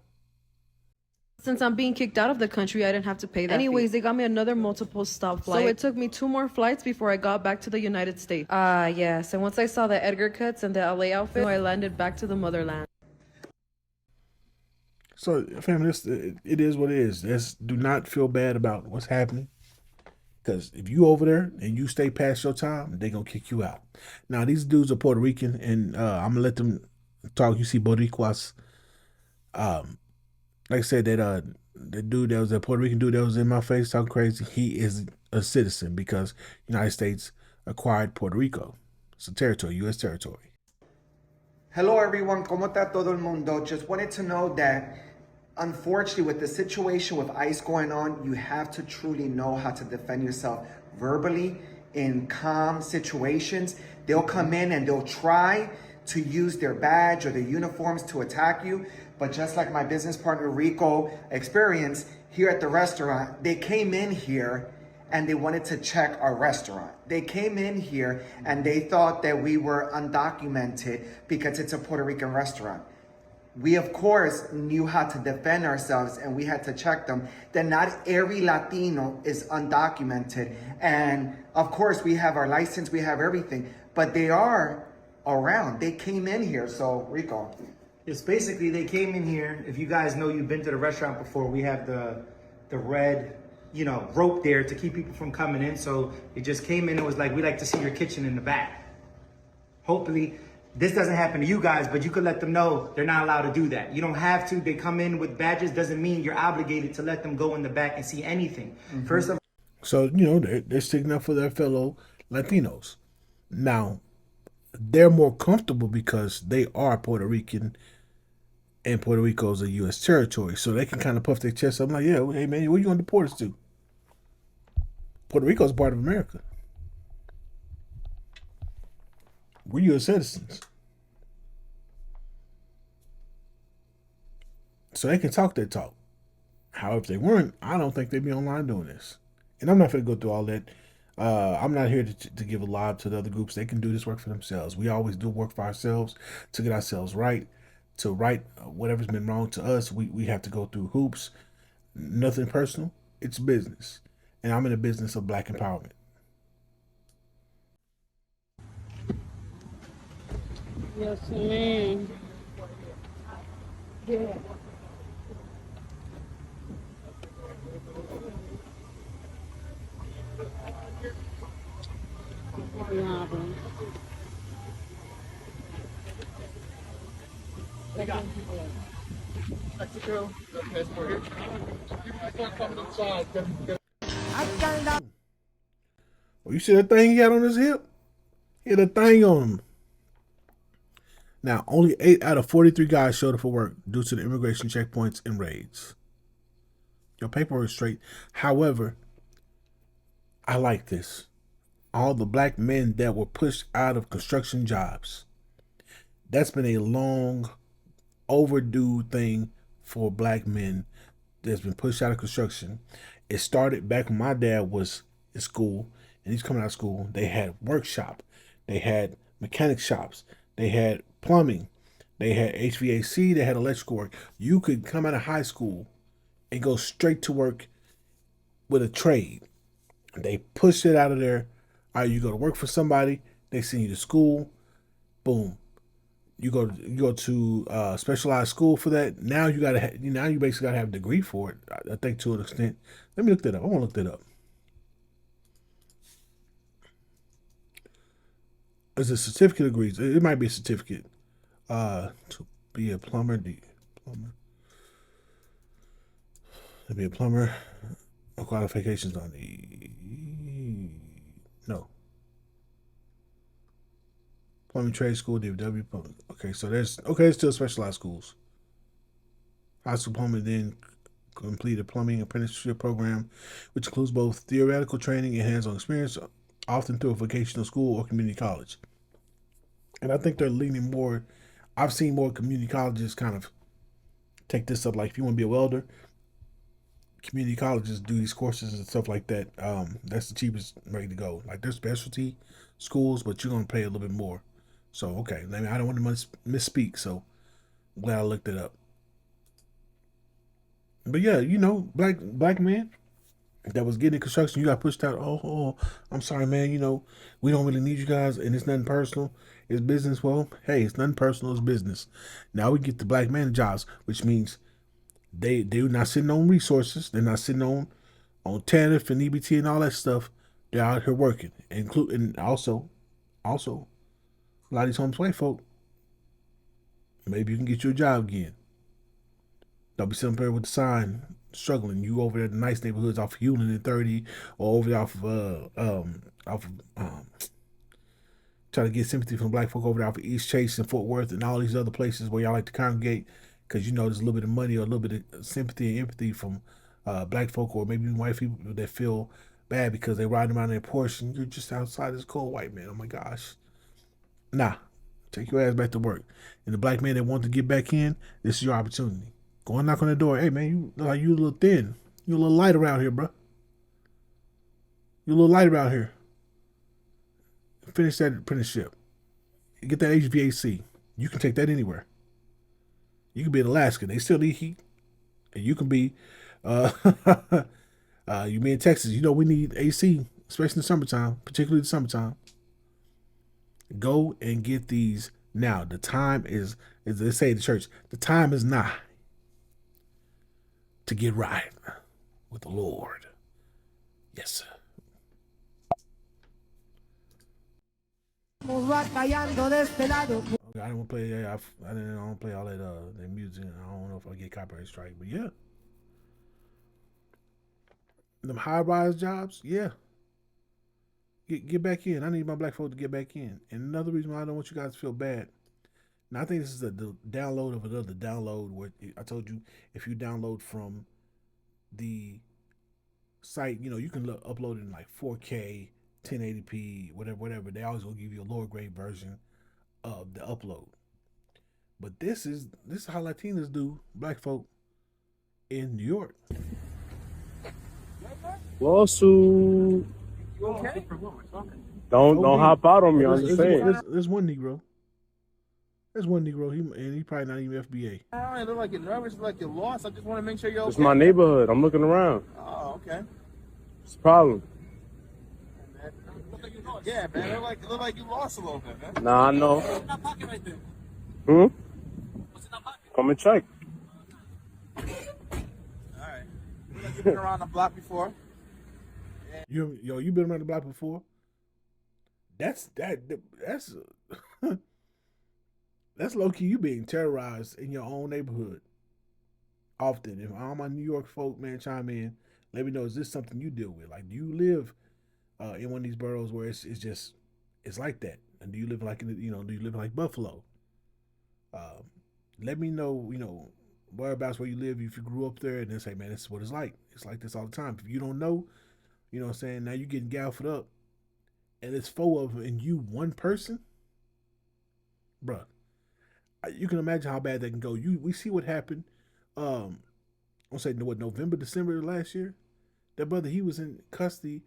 Since I'm being kicked out of the country, I didn't have to pay that Anyways, fee. They got me another multiple stop flight. So it took me 2 more flights before I got back to the United States. Yes. And once I saw the Edgar cuts and the LA outfit, I landed back to the motherland. So, family, it is what it is. Do not feel bad about what's happening. Because if you over there and you stay past your time, they're going to kick you out. Now, these dudes are Puerto Rican, and I'm going to let them talk. You see Boricuas. Like I said, the dude that was a Puerto Rican dude that was in my face talking crazy, he is a citizen because United States acquired Puerto Rico. It's a territory, U.S. territory. Hello everyone, ¿cómo está todo el mundo? Just wanted to know that unfortunately with the situation with ICE going on, you have to truly know how to defend yourself verbally in calm situations. They'll come in and they'll try to use their badge or their uniforms to attack you. But just like my business partner Rico experienced here at the restaurant, they came in here and they wanted to check our restaurant. They came in here and they thought that we were undocumented because it's a Puerto Rican restaurant. We of course knew how to defend ourselves and we had to check them. That not every Latino is undocumented. And of course we have our license, we have everything, but they are around. They came in here, so Rico. It's basically they came in here. If you guys know you've been to the restaurant before, we have the red, rope there to keep people from coming in. So it just came in and was like, we like to see your kitchen in the back. Hopefully this doesn't happen to you guys, but you could let them know they're not allowed to do that. You don't have to. They come in with badges doesn't mean you're obligated to let them go in the back and see anything. Mm-hmm. First of So, they're sticking up for their fellow Latinos. Now, they're more comfortable because they are Puerto Rican and Puerto Rico is a U.S. territory. So they can kind of puff their chest up like, yeah, hey, man, where you going to deport us to? Puerto Rico is part of America. We're U.S. citizens. So they can talk their talk. However, if they weren't, I don't think they'd be online doing this. And I'm not going to go through all that. I'm not here to give a lob to the other groups. They can do this work for themselves. We always do work for ourselves to get ourselves right. To right whatever's been wrong to us, we have to go through hoops. Nothing personal. It's business. And I'm in the business of black empowerment. Yes, ma'am. Yeah. Oh, you see that thing he had on his hip? He had a thing on him. Now, only 8 out of 43 guys showed up for work due to the immigration checkpoints and raids. Your paperwork is straight. However, I like this. All the black men that were pushed out of construction jobs. That's been a long overdue thing for black men that's been pushed out of construction. It started back when my dad was in school and he's coming out of school. They had workshop, they had mechanic shops, they had plumbing, they had HVAC, they had electrical work. You could come out of high school and go straight to work with a trade. They pushed it out of there. All right, you go to work for somebody, they send you to school, boom. You go to specialized school for that. Now you basically gotta have a degree for it. I think to an extent. Let me look that up. I want to look that up. It's a certificate of degrees. It might be a certificate. To be a plumber. To be a plumber. No qualifications on the no. Plumbing trade school, DW. Okay, so there's still specialized schools. High school plumbing then completed plumbing apprenticeship program, which includes both theoretical training and hands-on experience, often through a vocational school or community college. And I think they're leaning more. I've seen more community colleges kind of take this up. Like if you want to be a welder, community colleges do these courses and stuff like that. That's the cheapest way to go. Like there's specialty schools, but you're gonna pay a little bit more. So okay, I mean I don't want to misspeak. So I'm glad I looked it up. But yeah, black men that was getting in construction, you got pushed out. Oh, I'm sorry, man. We don't really need you guys, and it's nothing personal. It's business. Well, hey, it's nothing personal. It's business. Now we get the black man jobs, which means they're not sitting on resources. They're not sitting on TANF and EBT and all that stuff. They're out here working, including also a lot of these homeless white folk. Maybe you can get you a job again. Don't be sitting there with the sign struggling. You over there in the nice neighborhoods off of Hewlin and 30, or over there off of try to get sympathy from black folk over there for East Chase and Fort Worth and all these other places where y'all like to congregate, because you know there's a little bit of money or a little bit of sympathy and empathy from black folk or maybe white people that feel bad because they ride around in their Porsche and you're just outside this cold white man. Oh my gosh. Nah. Take your ass back to work. And the black man that wants to get back in, this is your opportunity. Go and knock on the door. Hey man, you look like you a little thin. You a little light around here, bro. You a little light around here. Finish that apprenticeship. Get that HVAC. You can take that anywhere. You can be in Alaska. They still need heat. And you can be you be in Texas. You know we need AC, especially in the summertime, particularly the summertime. Go and get these now. The time is, as they say in the church, the time is nigh to get right with the Lord. Yes, sir. Okay, I don't want to play. I don't play all that music. I don't know if I get copyright strike, but yeah, them high rise jobs. Yeah, get back in. I need my black folks to get back in. And another reason why I don't want you guys to feel bad. Now I think this is the download of another download. Where I told you if you download from the site, you know you can upload it in like 4K. 1080p, whatever. They always gonna give you a lower grade version of the upload. But this is how Latinos do, black folk in New York. Lawsuit. Okay. Don't hop out on me. I'm just saying. There's one Negro. There's one Negro. He probably not even FBA. I don't look like you're nervous, look like you're lost. I just want to make sure you're okay. It's my neighborhood. I'm looking around. Oh, okay. It's a problem. Yeah, man. It look like you lost a little bit, man. Nah, I know. What's in that pocket right there? What's in that pocket? Come and check. All right. You've been around the block before. You've been around the block before. That's that's low key. You being terrorized in your own neighborhood. Often, if all my New York folk, man, chime in, let me know. Is this something you deal with? Like, do you live in one of these boroughs where it's like that? And do you live like do you live like Buffalo? Let me know, whereabouts where you live, if you grew up there, and then say, man, this is what it's like. It's like this all the time. If you don't know, you know what I'm saying, now you're getting galfed up, and it's four of them, and you one person, bruh. You can imagine how bad that can go. We see what happened. I'll say November, December of last year. That brother, he was in custody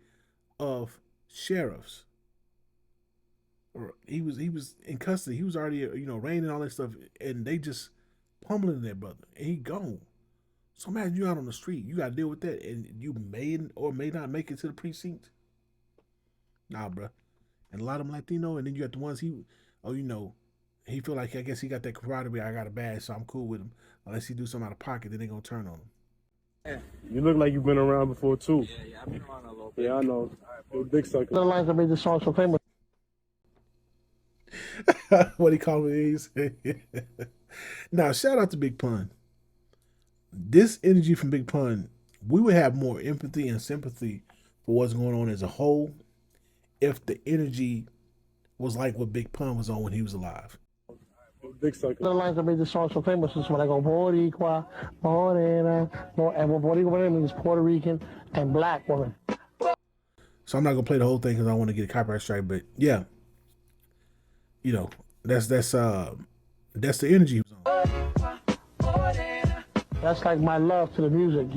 of sheriffs. Or he was in custody. He was already arraigned and all that stuff, and they just pummeling that brother, and he gone. So imagine you out on the street, you got to deal with that, and you may or may not make it to the precinct. Nah, bro. And a lot of them Latino, and then you got the ones he feel like, I guess he got that camaraderie. I got a badge, so I'm cool with him. Unless he do something out of pocket, then they gonna turn on him. Yeah. You look like you've been around before too. Yeah, I've been around a little bit. Yeah, I know. Right, big sucker. The lines that made the song so famous. What he called me? Now, shout out to Big Pun. This energy from Big Pun, we would have more empathy and sympathy for what's going on as a whole if the energy was like what Big Pun was on when he was alive. Big sucker. The lines that made the song so famous is when I go Boricua, Morena, and what Boricua means Puerto Rican and black woman. So I'm not gonna play the whole thing because I want to get a copyright strike, but yeah, that's the energy he was on. That's like my love to the music,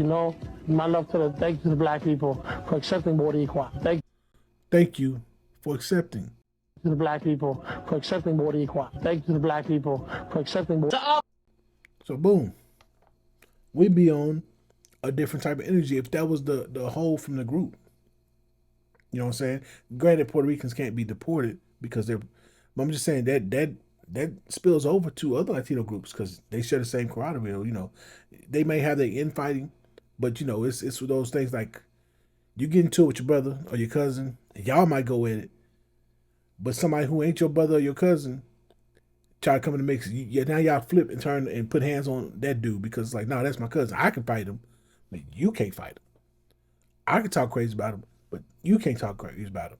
my love thank you to the black people for accepting Boricua. Thank you for accepting. To the black people for accepting Boricua. Thank you to the black people for accepting Boricua. So boom, we'd be on a different type of energy if that was the whole from the group. You know what I'm saying? Granted, Puerto Ricans can't be deported because they're. But I'm just saying that spills over to other Latino groups because they share the same camaraderie. They may have their infighting, but it's those things like you get into it with your brother or your cousin, and y'all might go at it. But somebody who ain't your brother or your cousin try to come in the mix. Now y'all flip and turn and put hands on that dude because it's like, no, that's my cousin. I can fight him, but you can't fight him. I can talk crazy about him, but you can't talk crazy about him.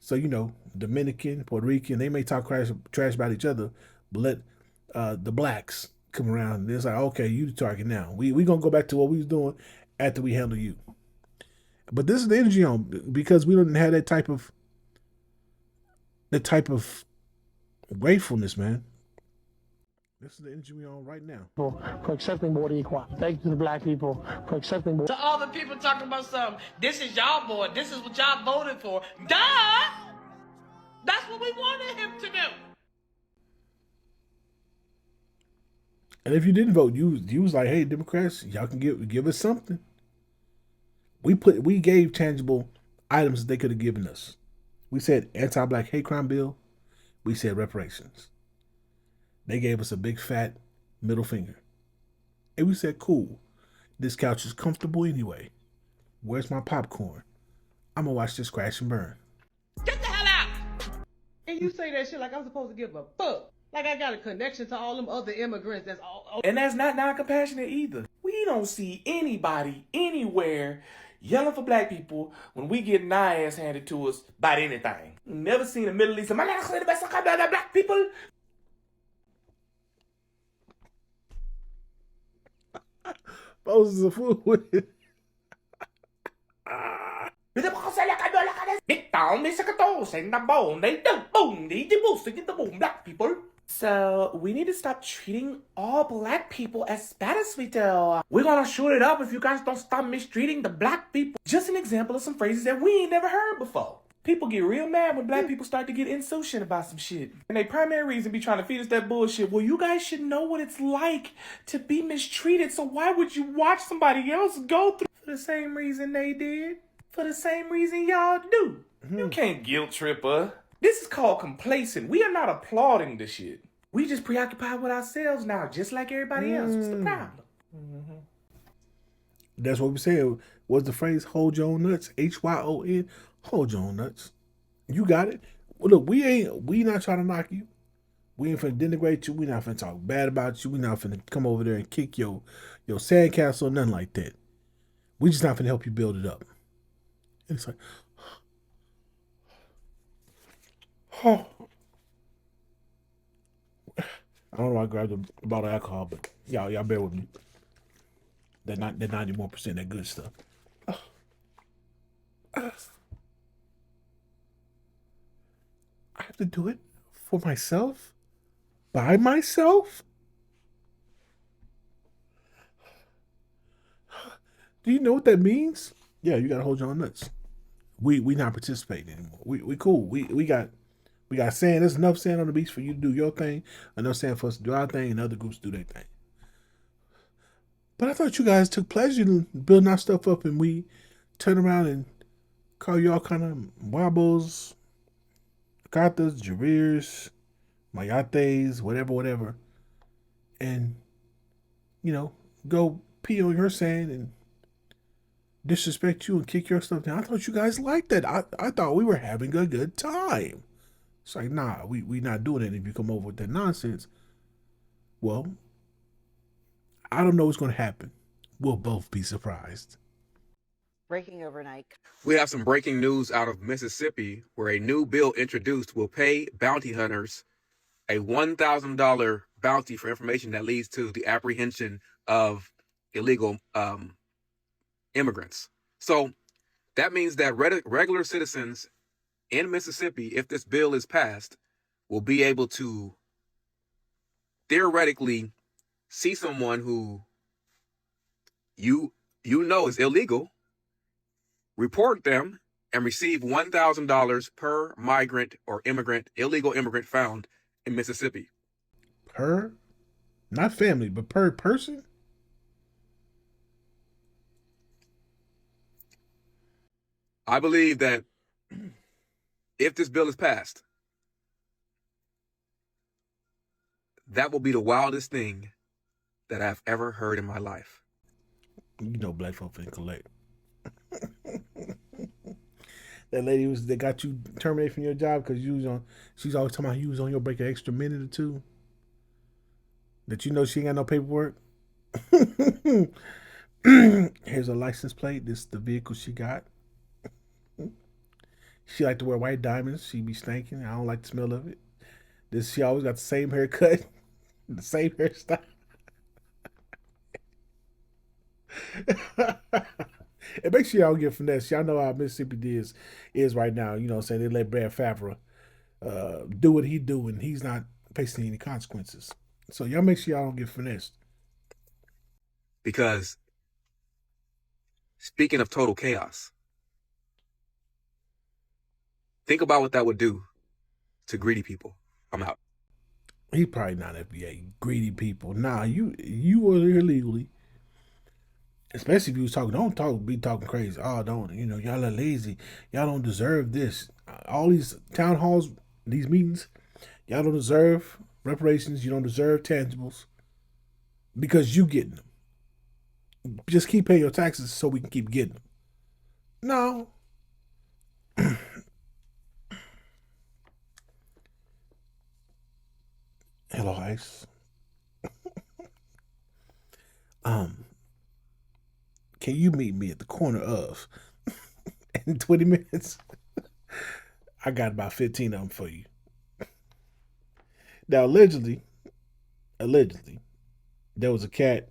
So, you know, Dominican, Puerto Rican, they may talk trash about each other, but let the blacks come around and it's like, okay, you the target now. We gonna go back to what we was doing after we handle you. But this is the energy on because we don't have that type of gratefulness, man. This is the energy we on right now. For accepting Boricua. Thank you to the black people for accepting To all the people talking about something, this is y'all boy, this is what y'all voted for. Duh! That's what we wanted him to do. And if you didn't vote, you was like, hey, Democrats, y'all can give us something. We gave tangible items that they could have given us. We said anti-black hate crime bill. We said reparations. They gave us a big fat middle finger. And we said, cool, this couch is comfortable anyway. Where's my popcorn? I'm gonna watch this crash and burn. Get the hell out! And you say that shit like I'm supposed to give a fuck. Like I got a connection to all them other immigrants that's all. And that's not non-compassionate either. We don't see anybody anywhere yelling for black people when we get our ass handed to us about anything. Never seen a Middle East. Black people. Moses is a fool with it. Black people. So we need to stop treating all black people as bad as we do. We're gonna shoot it up if you guys don't stop mistreating the black people. Just an example of some phrases that we ain't never heard before. People get real mad when black people start to get insouciant about some shit. And their primary reason be trying to feed us that bullshit. Well, you guys should know what it's like to be mistreated, so why would you watch somebody else go through for the same reason they did? For the same reason y'all do. You can't guilt trip us. This is called complacent. We are not applauding the shit. We just preoccupied with ourselves now, just like everybody else. What's the problem? That's what we said. Was the phrase "hold your own nuts"? HYON. Hold your own nuts. You got it. Well, look, we not trying to knock you. We ain't finna denigrate you. We not finna talk bad about you. We not finna come over there and kick your sandcastle or nothing like that. We just not finna help you build it up. And it's like, oh. I don't know why I grabbed a bottle of alcohol, but y'all bear with me. That 90 more percent, that good stuff. I have to do it for myself? By myself? Do you know what that means? Yeah, you gotta hold your own nuts. We not participating anymore. We cool. We got sand. There's enough sand on the beach for you to do your thing, enough sand for us to do our thing, and other groups do their thing. But I thought you guys took pleasure in building our stuff up, and we turn around and call you all kind of wobbles, gatas, jarirs, mayates, whatever, and go pee on your sand and disrespect you and kick your stuff down. I thought you guys liked that. I thought we were having a good time. It's like, nah, we not doing it if you come over with that nonsense. Well, I don't know what's going to happen. We'll both be surprised. Breaking overnight. We have some breaking news out of Mississippi where a new bill introduced will pay bounty hunters a $1,000 bounty for information that leads to the apprehension of illegal immigrants. So that means that regular citizens in Mississippi, if this bill is passed, will be able to theoretically see someone who you know is illegal, report them, and receive $1,000 per migrant or illegal immigrant found in Mississippi. Per? Not family, but per person? I believe that if this bill is passed, that will be the wildest thing that I've ever heard in my life. You know black folk finna collect. That lady that got you terminated from your job because she's always talking about you was on your break an extra minute or two. That you know she ain't got no paperwork. Here's a license plate. This is the vehicle she got. She like to wear white diamonds. She be stinking. I don't like the smell of it. This she always got the same haircut, the same hairstyle. And make sure y'all get finesse. Y'all know how Mississippi is right now. You know what I'm saying? They let Brad Favre do what he do, and he's not facing any consequences. So y'all make sure y'all don't get finessed. Because speaking of total chaos, think about what that would do to greedy people. I'm out. He probably not FBA. Greedy people. Nah, you were here legally. Especially if you was talking, be talking crazy. Oh, don't, y'all are lazy. Y'all don't deserve this. All these town halls, these meetings, y'all don't deserve reparations. You don't deserve tangibles because you getting them. Just keep paying your taxes so we can keep getting them. No. Hello, Ice. Can you meet me at the corner of in 20 minutes? I got about 15 of them for you. Now, allegedly, there was a cat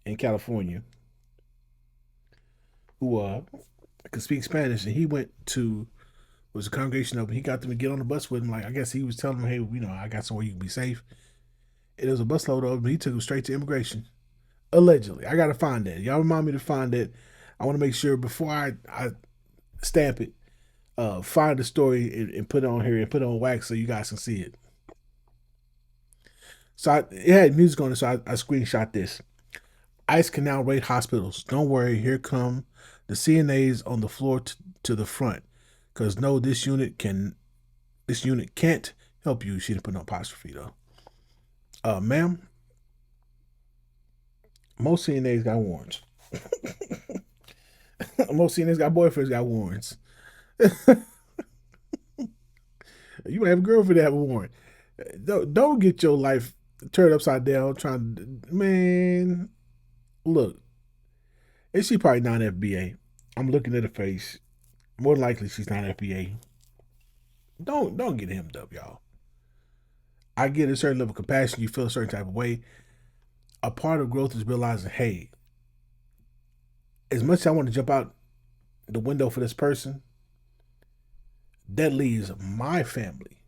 in California who could speak Spanish, and he went to was a congregation of them. He got them to get on the bus with him. Like I guess he was telling them, hey, I got somewhere you can be safe. And there was a busload of them. He took them straight to immigration. Allegedly, I gotta find that. Y'all remind me to find that. I want to make sure before I stamp it, find the story and put it on here and put it on wax so you guys can see it. So it had music on it, so I screenshot this. ICE can now raid hospitals. Don't worry, here come the CNAs on the floor to the front. Cause no, this unit can't help you. She didn't put no apostrophe though. Ma'am, most CNAs got warrants. Most CNAs got boyfriends got warrants. You might have a girlfriend that have a warrant. Don't get your life turned upside down trying to, man. Look, is she probably not FBA? I'm looking at her face. More than likely, she's not FBA. Don't get hemmed up, y'all. I get a certain level of compassion. You feel a certain type of way. A part of growth is realizing, hey, as much as I want to jump out the window for this person, that leaves my family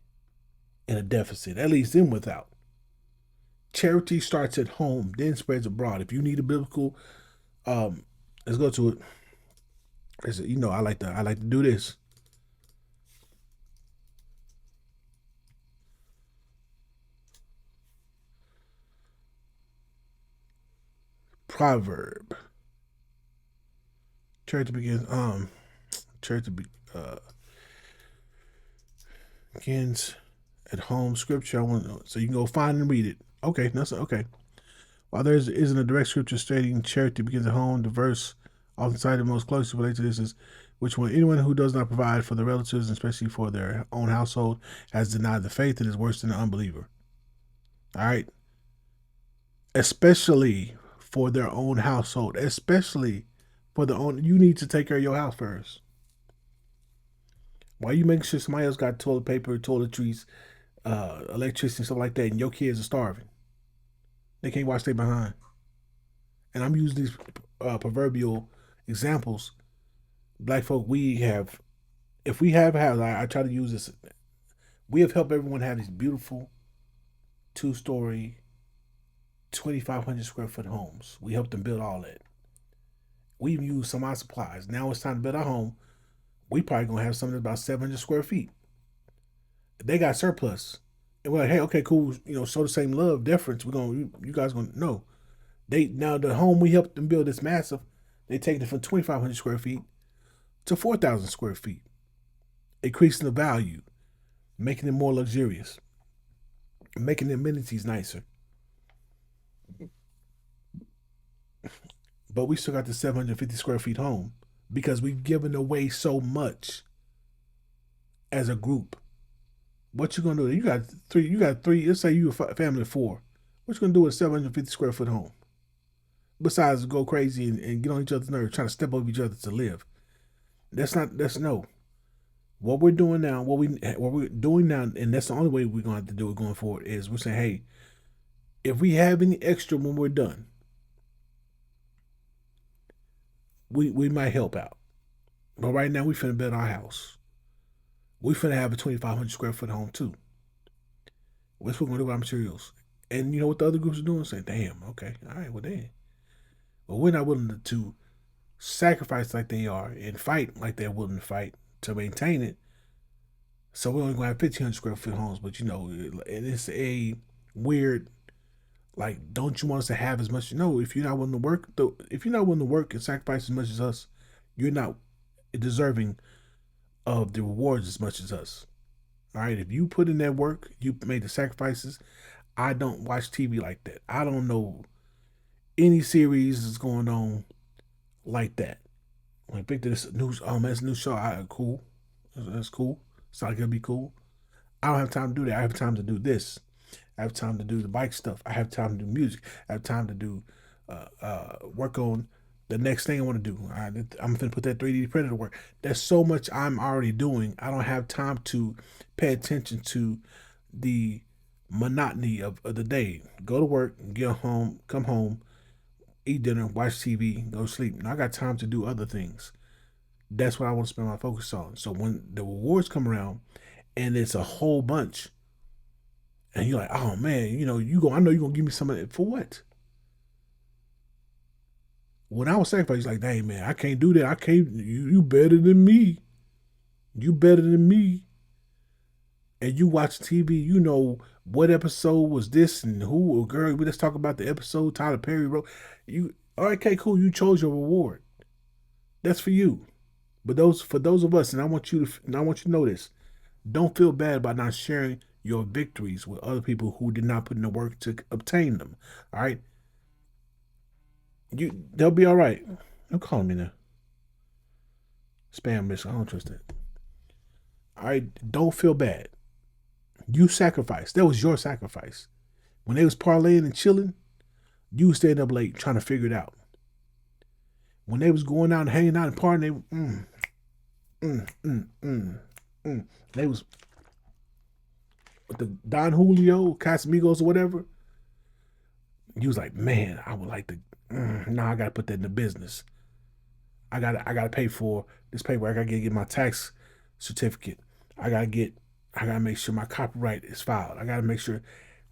in a deficit. That leaves them without. Charity starts at home, then spreads abroad. If you need a biblical, let's go to it. I like to do this. Proverb. Charity begins. Begins at home. Scripture. So you can go find and read it. Okay, that's okay. While there isn't a direct scripture stating charity begins at home, the verse often cited most closely related to this is which one anyone who does not provide for their relatives, especially for their own household, has denied the faith and is worse than an unbeliever. All right. Especially for their own household, especially for you need to take care of your house first. Why you making sure somebody else got toilet paper, toiletries, electricity, stuff like that, and your kids are starving? They can't watch their behind. And I'm using these proverbial examples. Black folk, if we have house, I try to use this. We have helped everyone have these beautiful 2-story, 2,500 square foot homes. We helped them build all that. We've used some of our supplies. Now it's time to build our home. We probably gonna have something that's about 700 square feet. They got surplus. And we're like, hey, okay, cool. Show the same love, deference. You guys gonna know. Now the home we helped them build is massive. They taking it from 2,500 square feet to 4,000 square feet, increasing the value, making it more luxurious, making the amenities nicer. But we still got the 750 square feet home because we've given away so much as a group. What you gonna do? You got three. Let's say you a family of 4. What you gonna do with a 750 square foot home? Besides go crazy and get on each other's nerves, trying to step over each other to live. That's no. What we're doing now, what we're doing now, and that's the only way we're going to have to do it going forward, is we're saying, hey, if we have any extra when we're done, we might help out. But right now, we finna build our house. We finna have a 2,500 square foot home too. What's we're gonna do with our materials? And you know what the other groups are doing? Saying, damn, okay, all right, well then. But we're not willing to sacrifice like they are and fight like they're willing to fight to maintain it. So we're only gonna have 1,500 square foot homes, but you know, and it's a weird, like, don't you want us to have as much? No, if you're not willing to work, though, if you're not willing to work and sacrifice as much as us, you're not deserving of the rewards as much as us. All right, if you put in that work, you made the sacrifices. I don't watch TV like that. I don't know any series that's going on like that. When I picked this news, that's a new show. Cool, that's cool. It's not gonna be cool. I don't have time to do that. I have time to do this. I have time to do the bike stuff. I have time to do music. I have time to do work on the next thing I want to do. I'm going to put that 3D printer to work. There's so much I'm already doing. I don't have time to pay attention to the monotony of the day. Go to work, get home, come home, eat dinner, watch TV, go to sleep. Now I got time to do other things. That's what I want to spend my focus on. So when the rewards come around and it's a whole bunch, and you're like, oh man, I know you're gonna give me some of it. For what? When I was sacrificed, like, dang man, I can't do that. I can't. You better than me. You better than me. And you watch TV, you know what episode was this and who or girl. We just talk about the episode Tyler Perry wrote. You all right? Okay, cool. You chose your reward. That's for you. But for those of us, and I want you to know this. Don't feel bad about not sharing your victories with other people who did not put in the work to obtain them. All right. They'll be all right. Don't call me now. Spam miss. I don't trust that. All right. Don't feel bad. You sacrificed. That was your sacrifice. When they was parlaying and chilling, you was staying up late trying to figure it out. When they was going out and hanging out and partying, they was with the Don Julio, Casamigos, or whatever. You was like, man, I would like to. Now I gotta put that in the business. I gotta pay for this paper. I gotta get my tax certificate. I gotta make sure my copyright is filed. I gotta make sure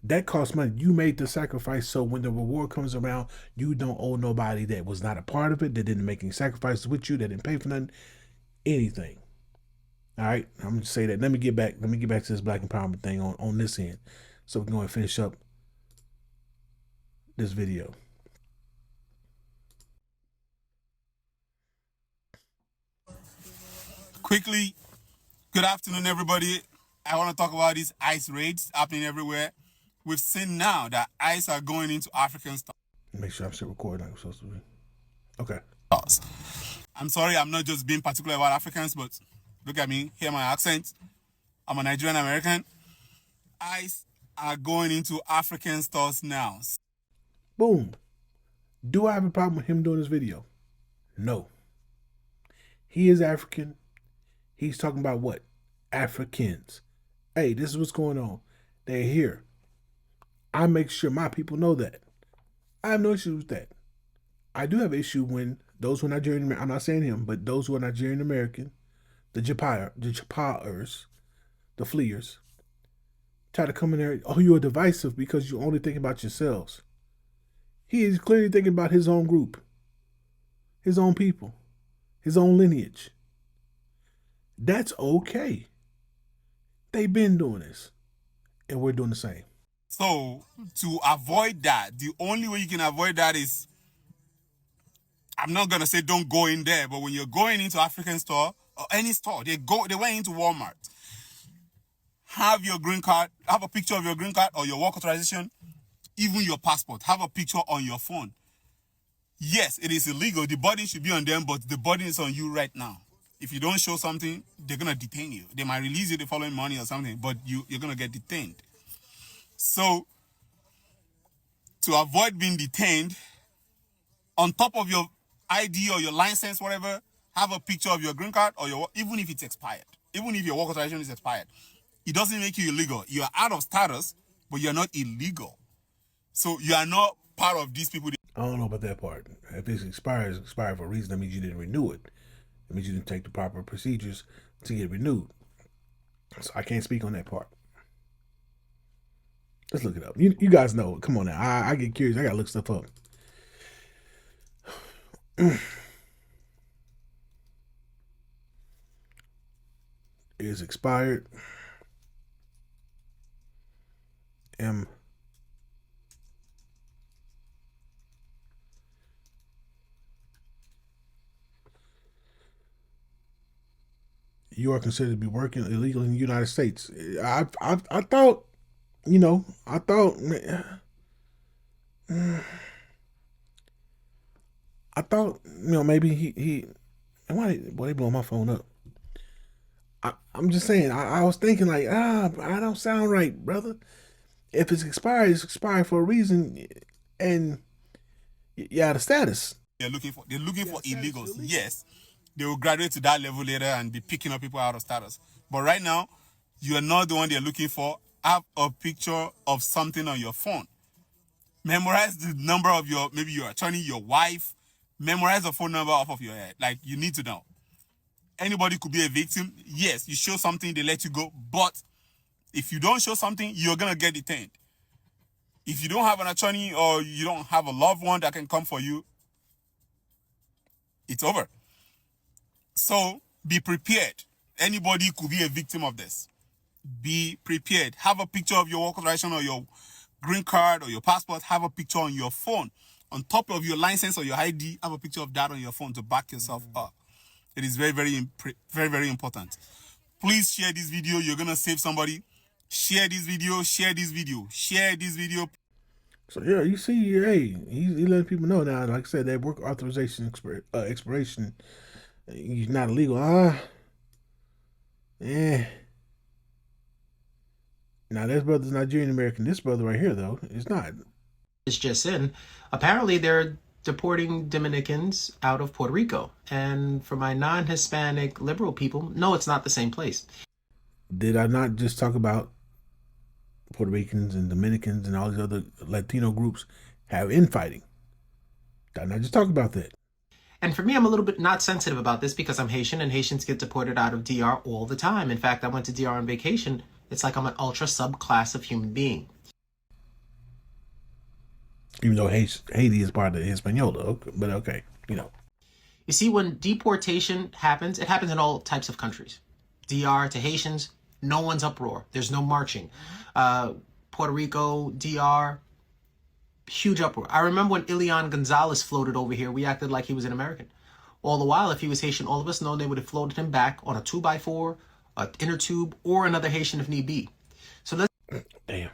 that costs money. You made the sacrifice, so when the reward comes around, you don't owe nobody that was not a part of it, that didn't make any sacrifices with you, that didn't pay for nothing, anything. All right, I'm gonna say that. Let me get back to this Black empowerment thing on this end, so we can go and finish up this video. Quickly, good afternoon, everybody. I want to talk about these ICE raids happening everywhere. We've seen now that ICE are going into African stores. Make sure I'm still recording like I'm supposed to be. Okay. I'm sorry, I'm not just being particular about Africans, but look at me, hear my accent. I'm a Nigerian American. ICE are going into African stores now. Boom. Do I have a problem with him doing this video? No. He is African. He's talking about what? Africans. Hey, this is what's going on. They're here. I make sure my people know that. I have no issue with that. I do have an issue when those who are Nigerian, I'm not saying him, but those who are Nigerian American, the Japars, the fleers, try to come in there, oh, you're divisive because you only think about yourselves. He is clearly thinking about his own group, his own people, his own lineage. That's okay. They've been doing this, and we're doing the same. So, to avoid that, the only way you can avoid that is, I'm not going to say don't go in there, but when you're going into African store, or any store, they went into Walmart. Have your green card, have a picture of your green card or your work authorization, even your passport. Have a picture on your phone. Yes, it is illegal. The burden should be on them, but the burden is on you right now. If you don't show something, they're going to detain you. They might release you the following morning or something, but you're going to get detained. So, to avoid being detained, on top of your ID or your license, whatever, have a picture of your green card or even if it's expired. even if your work authorization is expired, it doesn't make you illegal. You are out of status, but you're not illegal. So you are not part of these people. I don't know about that part. If it's expired for a reason, that means you didn't renew it. That means you didn't take the proper procedures to get renewed. So I can't speak on that part. Let's look it up. You guys know. Come on now. I get curious. I gotta look stuff up. Is expired. You are considered to be working illegally in the United States. I thought, I thought maybe he why they blowing my phone up? I'm just saying. I was thinking like, I don't sound right, brother. If it's expired for a reason, and you're out of status. They're looking for illegals. Yes, they will graduate to that level later and be picking up people out of status. But right now, you are not the one they're looking for. Have a picture of something on your phone. Memorize the number of maybe your attorney, your wife. Memorize the phone number off of your head. Like, you need to know. Anybody could be a victim. Yes, you show something, they let you go. But if you don't show something, you're going to get detained. If you don't have an attorney or you don't have a loved one that can come for you, it's over. So be prepared. Anybody could be a victim of this. Be prepared. Have a picture of your work authorization or your green card or your passport. Have a picture on your phone. On top of your license or your ID, have a picture of that on your phone to back yourself up. It is very, very, very, very important. Please share this video. You're going to save somebody. Share this video. Share this video. Share this video. So yeah, you see, hey, he letting people know now. Like I said, that work authorization expiration, he's not illegal. Now this brother's Nigerian American. This brother right here, though, is not. It's just in. Apparently, they're deporting Dominicans out of Puerto Rico. And for my non-Hispanic liberal people, no, it's not the same place. Did I not just talk about Puerto Ricans and Dominicans and all these other Latino groups have infighting? Did I not just talk about that? And for me, I'm a little bit not sensitive about this because I'm Haitian and Haitians get deported out of DR all the time. In fact, I went to DR on vacation. It's like I'm an ultra subclass of human being. Even though Haiti is part of Hispaniola, but okay, You see, when deportation happens, it happens in all types of countries. DR to Haitians, no one's uproar. There's no marching. Puerto Rico, DR, huge uproar. I remember when Ilian Gonzalez floated over here, we acted like he was an American. All the while, if he was Haitian, all of us know they would have floated him back on a 2x4, an inner tube, or another Haitian if need be. So let's... Damn.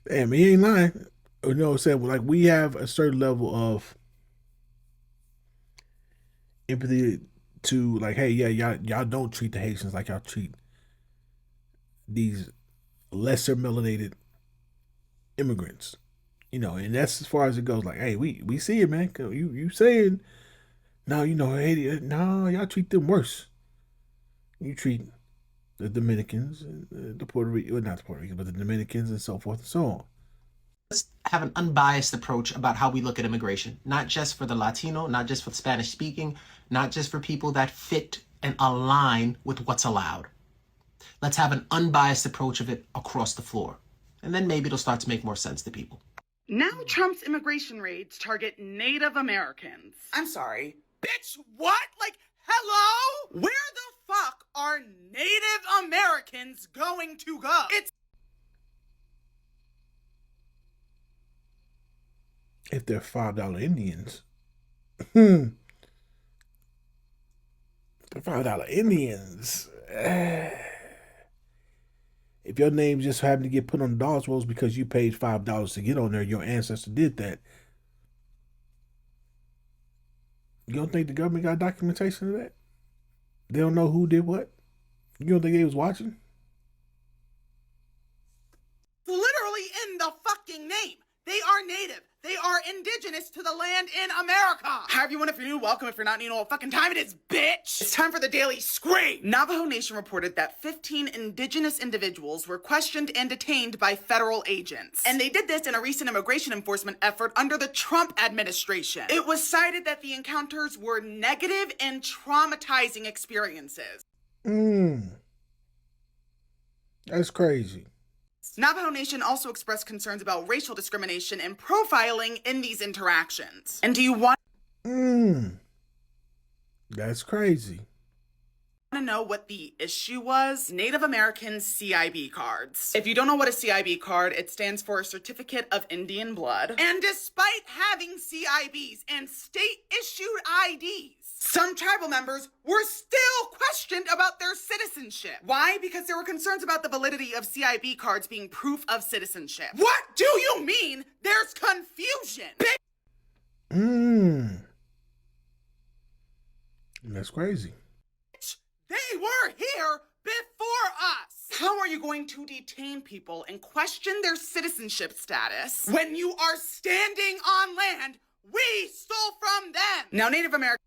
Damn, he ain't lying. You know what I'm saying? Like, we have a certain level of empathy to, like, hey, yeah, y'all don't treat the Haitians like y'all treat these lesser melanated immigrants. And that's as far as it goes. Like, hey, we see it, man. You saying, no, Haiti, no, y'all treat them worse. You treat the Dominicans, the Puerto Rican, well, not the Puerto Rican, but the Dominicans and so forth and so on. Let's have an unbiased approach about how we look at immigration, not just for the Latino, not just for the Spanish speaking, not just for people that fit and align with what's allowed. Let's have an unbiased approach of it across the floor. And then maybe it'll start to make more sense to people. Now Trump's immigration raids target Native Americans. I'm sorry. Bitch, what? Like, hello? Where the fuck are Native Americans going to go? If they're $5 Indians. They're $5 Indians. If your name just happened to get put on the dollar rolls because you paid $5 to get on there, your ancestor did that. You don't think the government got documentation of that? They don't know who did what? You don't think they was watching? Literally in the fucking name. They are native. They are indigenous to the land in America. Hi everyone, if you're new, welcome. If you're not new, you know what fucking time it is, bitch. It's time for the Daily Scream. Navajo Nation reported that 15 indigenous individuals were questioned and detained by federal agents. And they did this in a recent immigration enforcement effort under the Trump administration. It was cited that the encounters were negative and traumatizing experiences. That's crazy. Navajo Nation also expressed concerns about racial discrimination and profiling in these interactions. And do you want That's crazy. to know what the issue was? Native American CIB cards. If you don't know what a CIB card, it stands for a Certificate of Indian Blood. And despite having CIBs and state-issued IDs, some tribal members were still questioned about their citizenship. Why? Because there were concerns about the validity of CIB cards being proof of citizenship. What do you mean there's confusion? That's crazy. They were here before us. How are you going to detain people and question their citizenship status when you are standing on land we stole from them? Now, Native American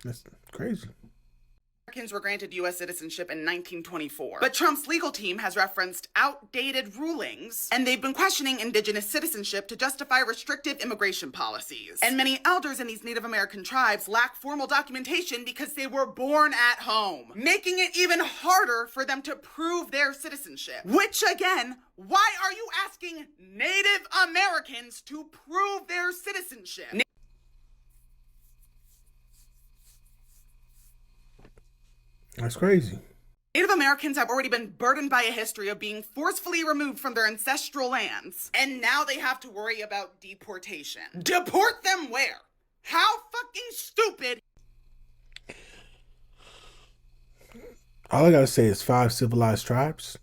That's crazy. Americans were granted U.S. citizenship in 1924. But Trump's legal team has referenced outdated rulings, and they've been questioning indigenous citizenship to justify restrictive immigration policies. And many elders in these Native American tribes lack formal documentation because they were born at home, making it even harder for them to prove their citizenship. Which, again, why are you asking Native Americans to prove their citizenship? That's crazy. Native Americans have already been burdened by a history of being forcefully removed from their ancestral lands, and now they have to worry about deportation. Deport them where? How fucking stupid? All I gotta say is 5 civilized tribes.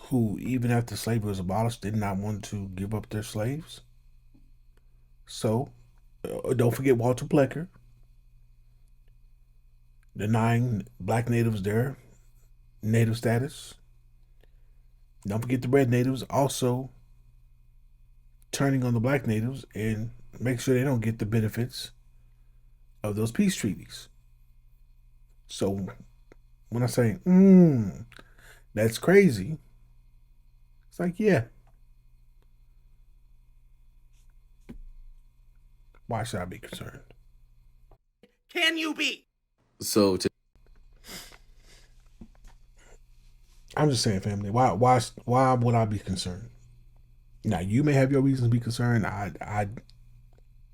Who, even after slavery was abolished, did not want to give up their slaves. So, don't forget Walter Plecker denying black natives their native status. Don't forget the red natives also turning on the black natives and make sure they don't get the benefits of those peace treaties. So when I say, that's crazy, it's like, yeah. Why should I be concerned? Can you be? So I'm just saying, family. Why would I be concerned? Now, you may have your reasons to be concerned. I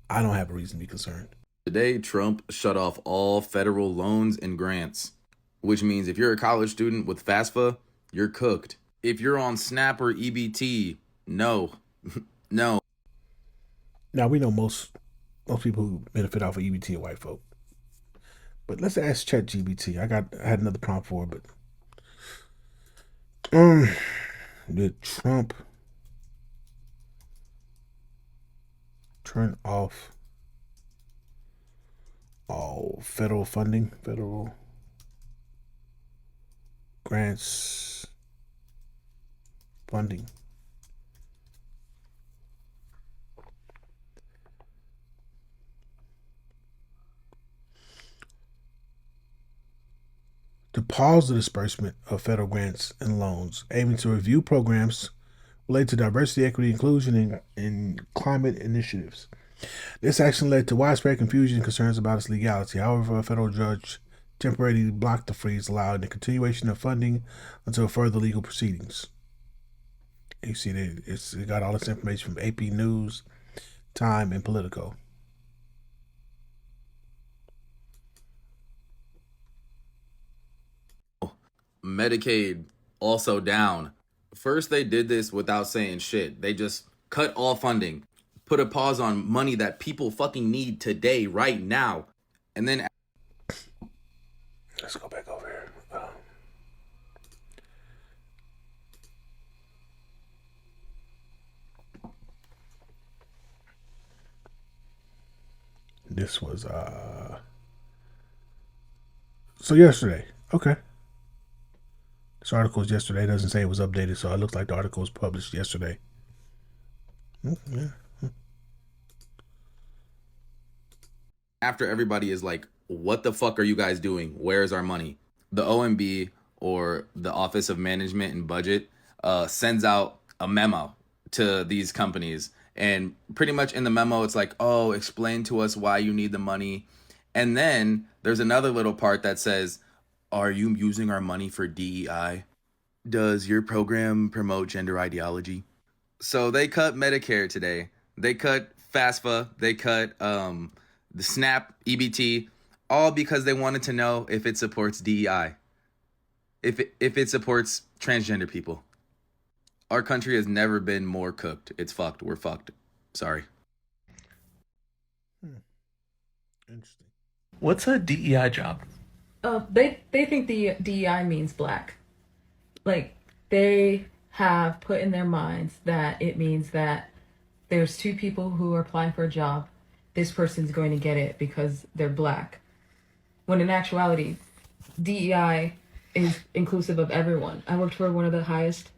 don't have a reason to be concerned. Today, Trump shut off all federal loans and grants, which means if you're a college student with FAFSA, you're cooked. If you're on SNAP or EBT, no. No. Now, we know most people who benefit off of EBT are white folk. But let's ask ChatGPT. I had another prompt for it, but did Trump turn off all federal funding, federal grants funding? To pause the disbursement of federal grants and loans, aiming to review programs related to diversity, equity, inclusion, and climate initiatives. This action led to widespread confusion and concerns about its legality. However, a federal judge temporarily blocked the freeze, allowing the continuation of funding until further legal proceedings. You see, it got all this information from AP News, Time, and Politico. Medicaid also down. First, they did this without saying shit. They just cut all funding, put a pause on money that people fucking need today, right now. And then let's go back over here. This was So yesterday, okay. This article is yesterday. It doesn't say it was updated, so it looks like the article was published yesterday. Yeah. After everybody is like, what the fuck are you guys doing? Where's our money? The OMB, or the Office of Management and Budget, sends out a memo to these companies. And pretty much in the memo, it's like, oh, explain to us why you need the money. And then there's another little part that says, are you using our money for DEI? Does your program promote gender ideology? So they cut Medicare today. They cut FAFSA. They cut the SNAP, EBT, all because they wanted to know if it supports DEI, if it supports transgender people. Our country has never been more cooked. It's fucked. We're fucked. Sorry. Interesting. What's a DEI job? They think the DEI means black. Like, they have put in their minds that it means that there's two people who are applying for a job. This person's going to get it because they're black. When in actuality, DEI is inclusive of everyone. I worked for one of the highest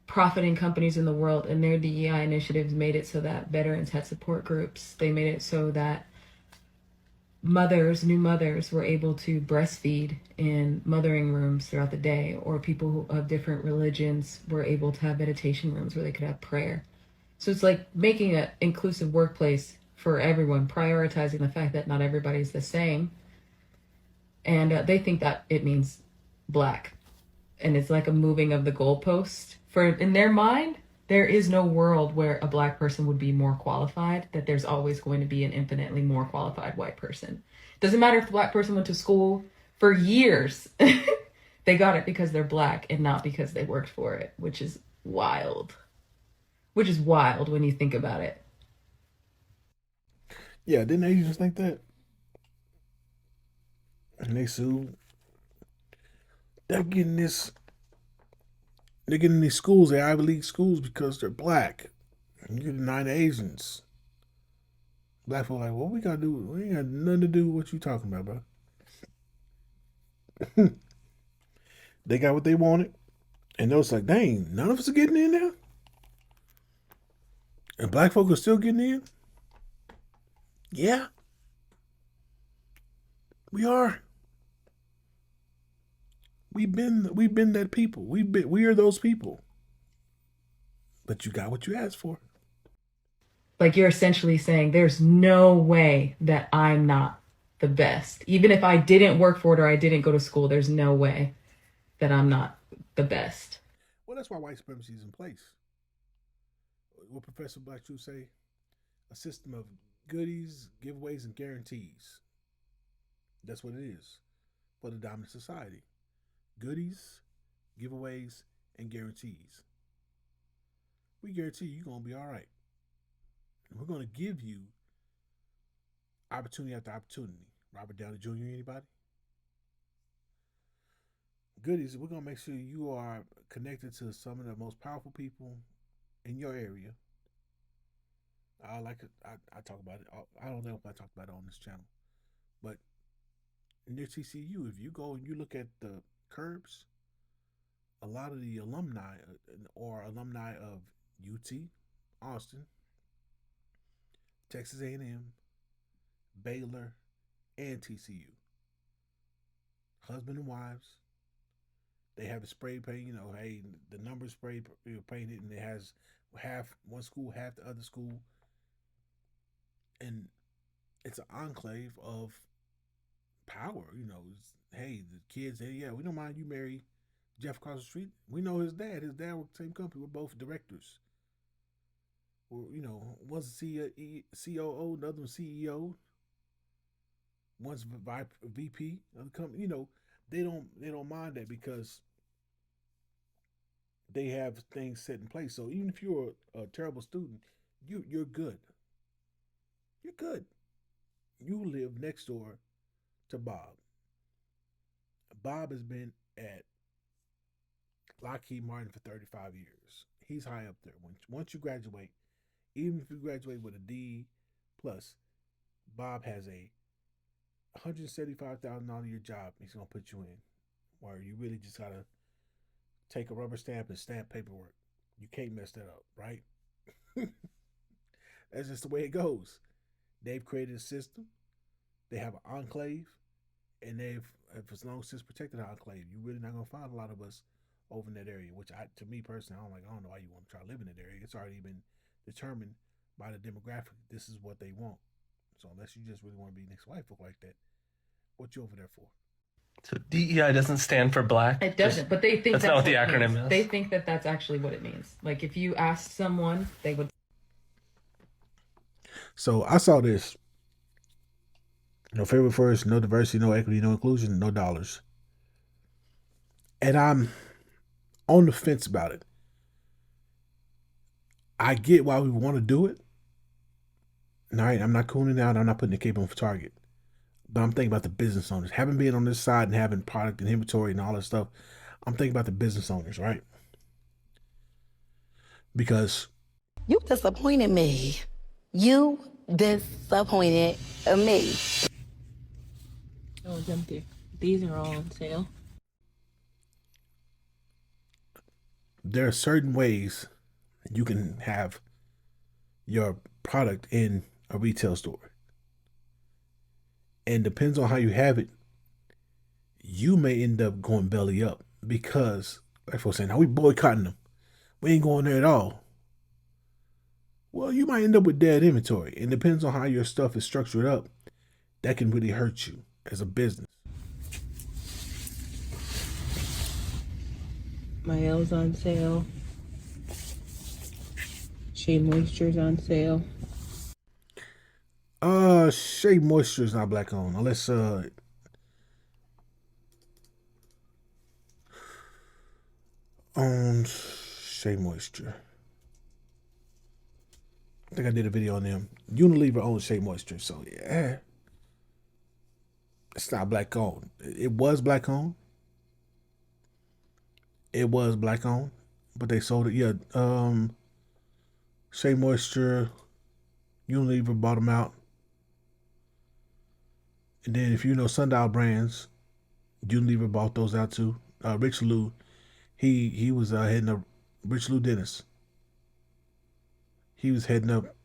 profiting companies in the world, and their DEI initiatives made it so that veterans had support groups. They made it so that new mothers were able to breastfeed in mothering rooms throughout the day, or people of different religions were able to have meditation rooms where they could have prayer. So it's like making an inclusive workplace for everyone, prioritizing the fact that not everybody's the same. And they think that it means black. And it's like a moving of the goalpost. In their mind, there is no world where a black person would be more qualified, that there's always going to be an infinitely more qualified white person. Doesn't matter if the black person went to school for years. They got it because they're black and not because they worked for it, which is wild. Which is wild when you think about it. Yeah, didn't Asians think that? And they sued. They're getting these schools, the Ivy League schools, because they're black. And you deny the Asians. Black people are like, what we gotta do? We ain't got nothing to do with what you talking about, bro. They got what they wanted. And they was like, dang, none of us are getting in there? And black folk are still getting in? Yeah. We are. We've been that people. We are those people. But you got what you asked for. Like, you're essentially saying there's no way that I'm not the best. Even if I didn't work for it or I didn't go to school, there's no way that I'm not the best. Well, that's why white supremacy is in place. What Professor MyBlackU say? A system of goodies, giveaways, and guarantees. That's what it is for the dominant society. Goodies, giveaways, and guarantees. We guarantee you're going to be all right. We're going to give you opportunity after opportunity. Robert Downey Jr., anybody? Goodies, we're going to make sure you are connected to some of the most powerful people in your area. I talk about it. I don't know if I talk about it on this channel. But near TCU, if you go and you look at the curbs, a lot of the alumni of UT, Austin, Texas A&M, Baylor, and TCU, husband and wives, they have a spray paint, hey, the number spray painted, and it has half one school, half the other school. And it's an enclave of power, hey, the kids, hey, yeah, we don't mind you marry Jeff across the street. We know his dad. His dad worked the same company. We're both directors. Or, one's a COO, another one's CEO. One's VP of the company. They don't mind that because they have things set in place. So even if you're a terrible student, you're good. You're good. You live next door to Bob. Bob has been at Lockheed Martin for 35 years. He's high up there. Once you graduate, even if you graduate with a D plus, Bob has a $175,000 your job he's gonna put you in, where you really just gotta take a rubber stamp and stamp paperwork. You can't mess that up, right? That's just the way it goes. They've created a system. They have an enclave, and they've for long since protected the enclave. You're really not gonna find a lot of us over in that area. Which, to me personally, I don't know why you want to try to live in that area. It's already been determined by the demographic. This is what they want. So unless you just really want to be next to white folk like that, what you over there for? So DEI doesn't stand for black? It doesn't, but they think that's not what the acronym means. is. They think that that's actually what it means. Like if you asked someone, they would. So I saw this. No February 1st, no diversity, no equity, no inclusion, no dollars. And I'm on the fence about it. I get why we want to do it. All right, I'm not cooning out. I'm not putting the cape on for Target. But I'm thinking about the business owners. Having been on this side and having product and inventory and all that stuff, I'm thinking about the business owners, right? Because you disappointed me. You disappointed me. Oh, it's empty. These are all on sale. There are certain ways you can have your product in a retail store. And depends on how you have it, you may end up going belly up because, like folks saying, now we boycotting them. We ain't going there at all. Well, you might end up with dead inventory. It depends on how your stuff is structured up. That can really hurt you as a business. My L's on sale. Shea Moisture's on sale. Shea Moisture is not black owned unless Shea Moisture. I think I did a video on them. Unilever owns Shea Moisture, so yeah, it's not black owned. It was black owned. It was black owned, but they sold it. Yeah, Shea Moisture, Unilever bought them out. And then if you know Sundial Brands, Unilever bought those out too. Rich Lou, he was heading up. Rich Lou Dennis. He was heading up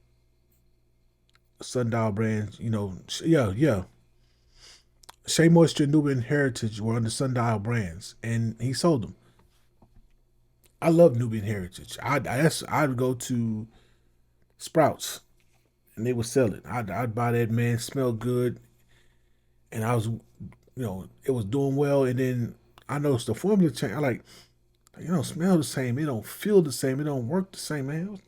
Sundial Brands. You know, yeah. Shea Moisture, Nubian Heritage were under Sundial Brands, and he sold them. I love Nubian Heritage. I'd go to Sprouts, and they would sell it. I'd buy that, man. Smelled good. And I was, it was doing well. And then I noticed the formula change. I like, it don't smell the same. It don't feel the same. It don't work the same, man.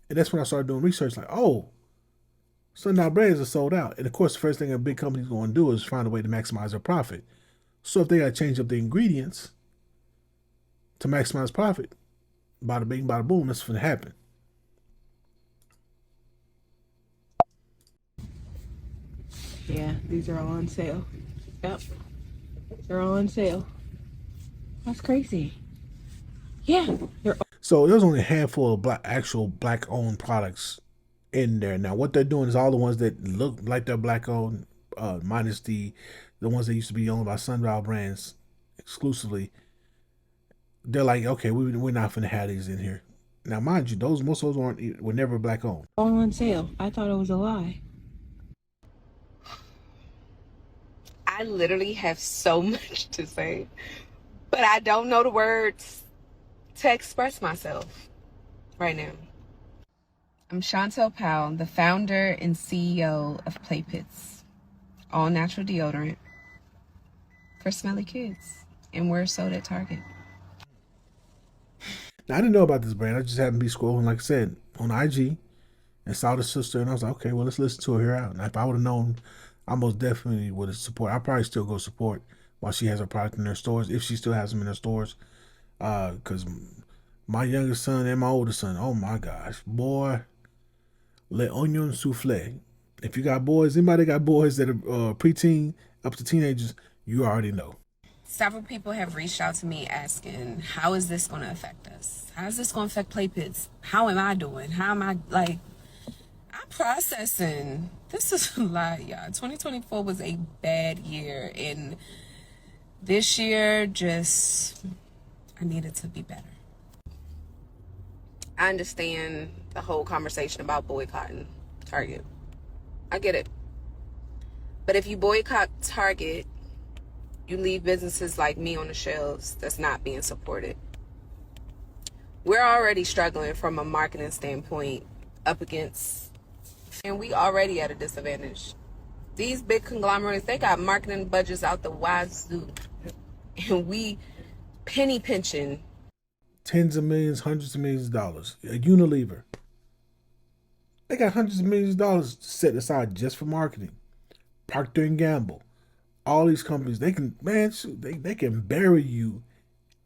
And that's when I started doing research. Like, oh, Sundial Brands are sold out. And of course, the first thing a big company's going to do is find a way to maximize their profit. So if they got to change up the ingredients to maximize profit, bada bing, bada boom, that's going to happen. Yeah, these are all on sale. Yep. They're all on sale. That's crazy. Yeah. So there's only a handful of actual black-owned products in there. Now, what they're doing is all the ones that look like they're black-owned, minus the ones that used to be owned by Sundial Brands exclusively. They're like, okay, we're not finna have these in here. Now, mind you, most of those were never black-owned. All on sale. I thought it was a lie. I literally have so much to say, but I don't know the words to express myself right now. I'm Chantel Powell, the founder and CEO of Play Pits, all natural deodorant for smelly kids, and we're sold at Target. Now, I didn't know about this brand. I just happened to be scrolling, like I said, on IG and saw the sister, and I was like, okay, well, let's listen to her here out. And if I would have known, I most definitely would have support. I'll probably still go support while she has her product in her stores, if she still has them in her stores. Because my youngest son and my oldest son, oh my gosh, boy, le onion souffle. If you got boys, anybody got boys that are preteen up to teenagers, you already know. Several people have reached out to me asking, how is this going to affect us? How is this going to affect Play Pits? How am I doing? How am I, like, I'm processing. This is a lot, y'all. 2024 was a bad year, and this year I needed to be better. I understand the whole conversation about boycotting Target. I get it. But if you boycott Target, you leave businesses like me on the shelves that's not being supported. We're already struggling from a marketing standpoint up against, and we already at a disadvantage. These big conglomerates, they got marketing budgets out the wazoo. And we penny pinching. Tens of millions, hundreds of millions of dollars. A Unilever. They got hundreds of millions of dollars set aside just for marketing. Procter and Gamble. All these companies, they can, man, shoot, they can bury you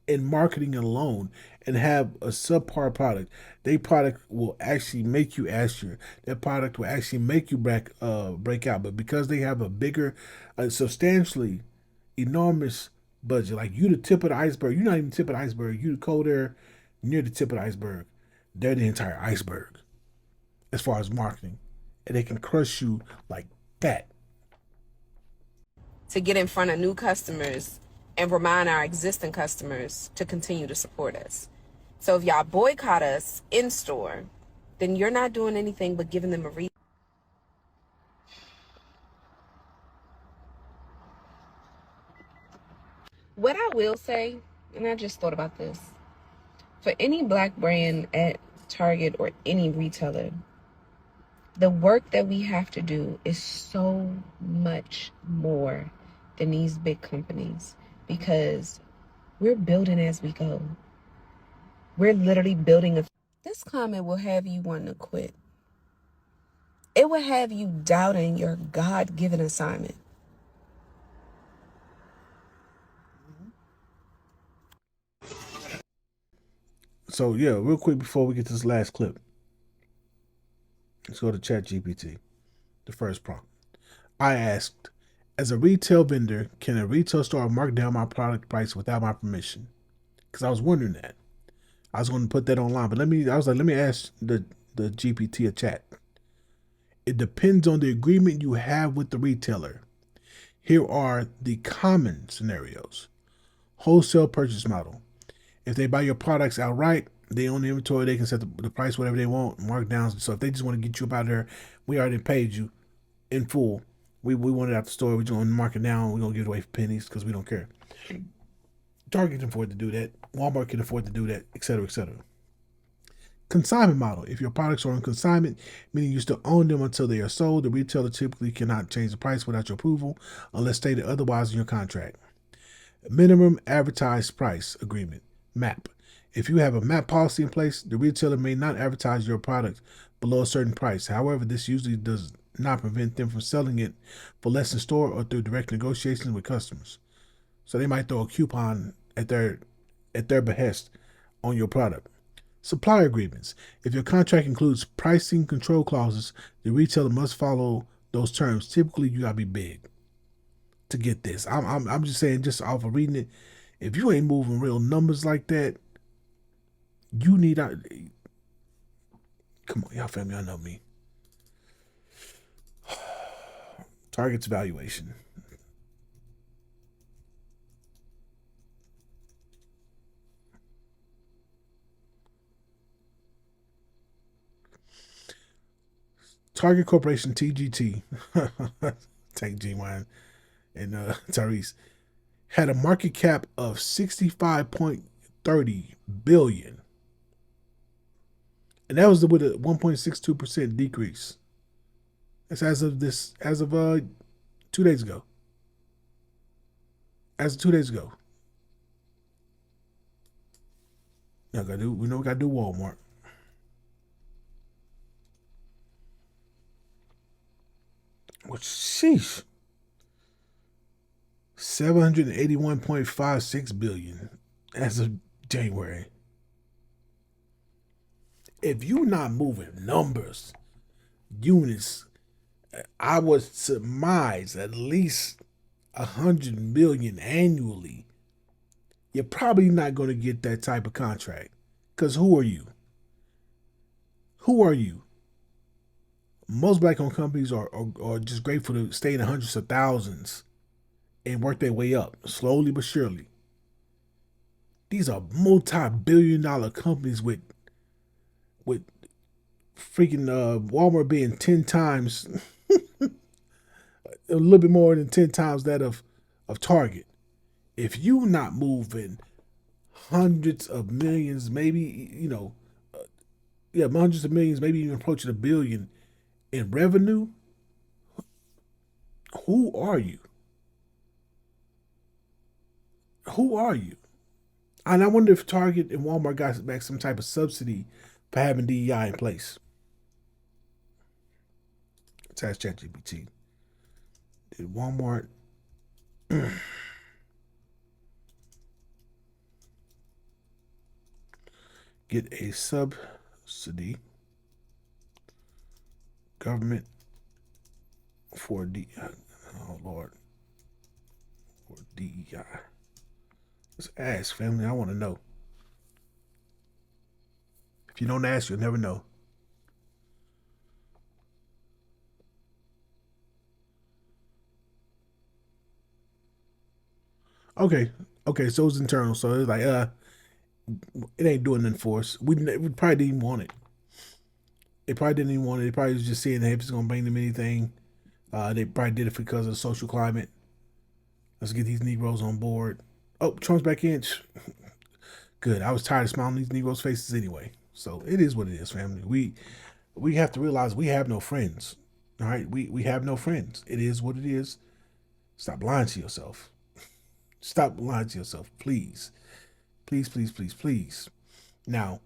in marketing alone and have a subpar product. Their product will actually make you asher. Their product will actually make you break out. But because they have a bigger, substantially enormous budget, like you the tip of the iceberg, you're not even the tip of the iceberg. You the cold air near the tip of the iceberg. They're the entire iceberg as far as marketing. And they can crush you like that. To get in front of new customers and remind our existing customers to continue to support us. So if y'all boycott us in store, then you're not doing anything but giving them a reason. What I will say, and I just thought about this, for any Black brand at Target or any retailer, the work that we have to do is so much more than these big companies, because we're building as we go. We're literally building This comment will have you want to quit. It will have you doubting your God-given assignment. So yeah, real quick before we get to this last clip, let's go to ChatGPT. The first prompt. I asked, as a retail vendor, can a retail store mark down my product price without my permission? Because I was wondering that. I was going to put that online, but let me ask the GPT a chat. It depends on the agreement you have with the retailer. Here are the common scenarios. Wholesale purchase model. If they buy your products outright, they own the inventory, they can set the price whatever they want, markdowns. So if they just want to get you up out of there, we already paid you in full. We want it out the store. We're going to mark it down. We're going to give it away for pennies because we don't care. Target can afford to do that. Walmart can afford to do that, et cetera, et cetera. Consignment model. If your products are on consignment, meaning you still own them until they are sold, the retailer typically cannot change the price without your approval unless stated otherwise in your contract. Minimum advertised price agreement, MAP. If you have a MAP policy in place, the retailer may not advertise your product below a certain price. However, this usually does not prevent them from selling it for less in store or through direct negotiations with customers. So they might throw a coupon at their behest on your product. Supply agreements. If your contract includes pricing control clauses, the retailer must follow those terms. Typically, you gotta be big to get this. I'm just saying, just off of reading it, if you ain't moving real numbers like that, you need out. Come on, y'all family, I know me. Target's valuation. Target Corporation, TGT, Tank G Wine and Tyrese, had a market cap of $65.30 billion. And that was with a 1.62% decrease. That's as of 2 days ago. As of 2 days ago. Now we know we gotta do Walmart. Which, sheesh, $781.56 billion as of January. If you're not moving numbers, units, I would surmise at least 100 million annually. You're probably not going to get that type of contract. Because who are you? Who are you? most black-owned companies are just grateful to stay in the hundreds of thousands and work their way up slowly but surely. These are multi-billion-dollar companies with freaking Walmart being 10 times, a little bit more than 10 times that of Target. If you not moving hundreds of millions, maybe, hundreds of millions, maybe even approaching $1 billion in revenue, who are you? Who are you? And I wonder if Target and Walmart got back some type of subsidy for having DEI in place. Let's ask ChatGPT. Did Walmart get a subsidy government for DEI? Oh Lord, for DEI. Let's ask, family. I want to know. If you don't ask, you'll never know. Okay, so it's internal. So it's like, it ain't doing nothing for us. We probably didn't even want it. They probably didn't even want it. They probably was just seeing if it's gonna bring them anything. They probably did it because of the social climate. Let's get these Negroes on board. Oh, Trump's back in. Good. I was tired of smiling these Negroes' faces anyway. So it is what it is, family. We have to realize we have no friends. All right, we have no friends. It is what it is. Stop lying to yourself. Stop lying to yourself, please. Please, please, please, please. Now,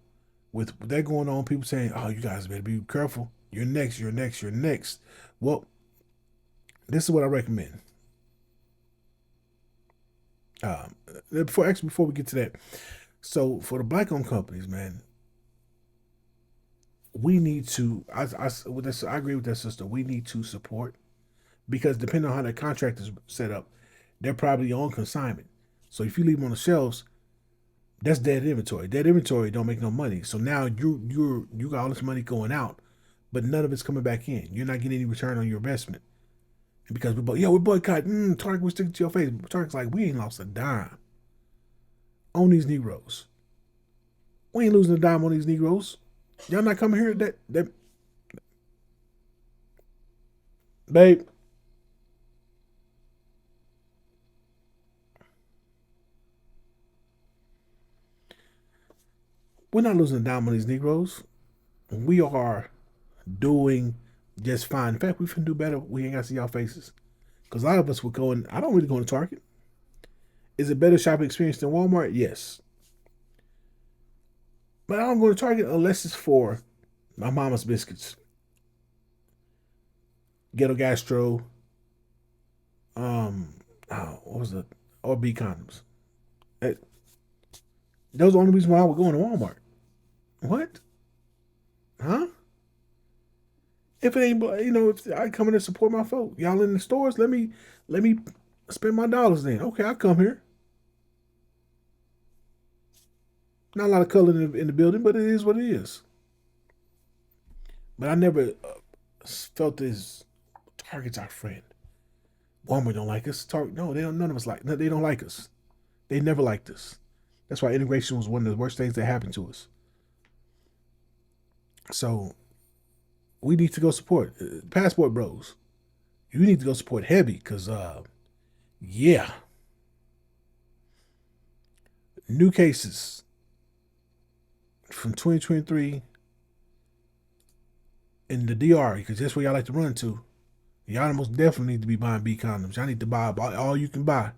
with that going on, people saying, oh, you guys better be careful. You're next, you're next, you're next. Well, this is what I recommend. Before we get to that, so for the black-owned companies, man, we need to. I agree with that, sister. We need to support, because depending on how their contract is set up, they're probably on consignment. So if you leave them on the shelves, that's dead inventory. Dead inventory don't make no money. So now you got all this money going out, but none of it's coming back in. You're not getting any return on your investment. And because we're boycotting, Target, we stick to your face. Target's like, we ain't lost a dime on these Negroes. We ain't losing a dime on these Negroes. Y'all not coming here that babe. We're not losing a dime on these Negroes. We are doing just fine. In fact, we can do better. We ain't got to see y'all faces. Because a lot of us would go in. I don't really go to Target. Is it better shopping experience than Walmart? Yes. But I don't go to Target unless it's for my mama's biscuits, ghetto gastro, what was it? Or B condoms. Those are the only reason why I would go into Walmart. What? Huh? If it ain't, if I come in and support my folk, y'all in the stores, let me spend my dollars then. Okay, I come here. Not a lot of color in the building, but it is what it is. But I never felt this. Target's our friend. Walmart don't like us. Target, no, they don't. None of us like. They don't like us. They never liked us. That's why integration was one of the worst things that happened to us. So we need to go support Passport Bros. You need to go support heavy, because yeah, new cases from 2023 in the DR, because that's where y'all like to run to. Y'all most definitely need to be buying B condoms. Y'all need to buy all you can buy.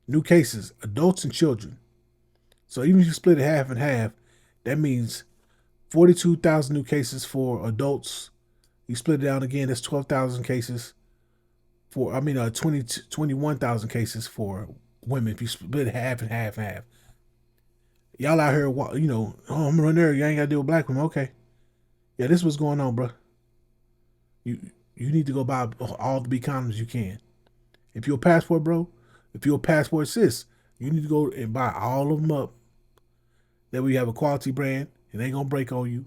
New cases, adults and children. So even if you split it half and half, that means 42,000 new cases for adults. You split it down again, that's 12,000 cases for, 21,000 cases for women. If you split it half and half and half. Y'all out here, oh, I'm gonna run there. You ain't got to deal with black women. Okay. Yeah, this is what's going on, bro. You need to go buy all the B condoms you can. If you're a Passport Bro, if you're a Passport Sis, you need to go and buy all of them up. That way you have a quality brand. It ain't going to break on you.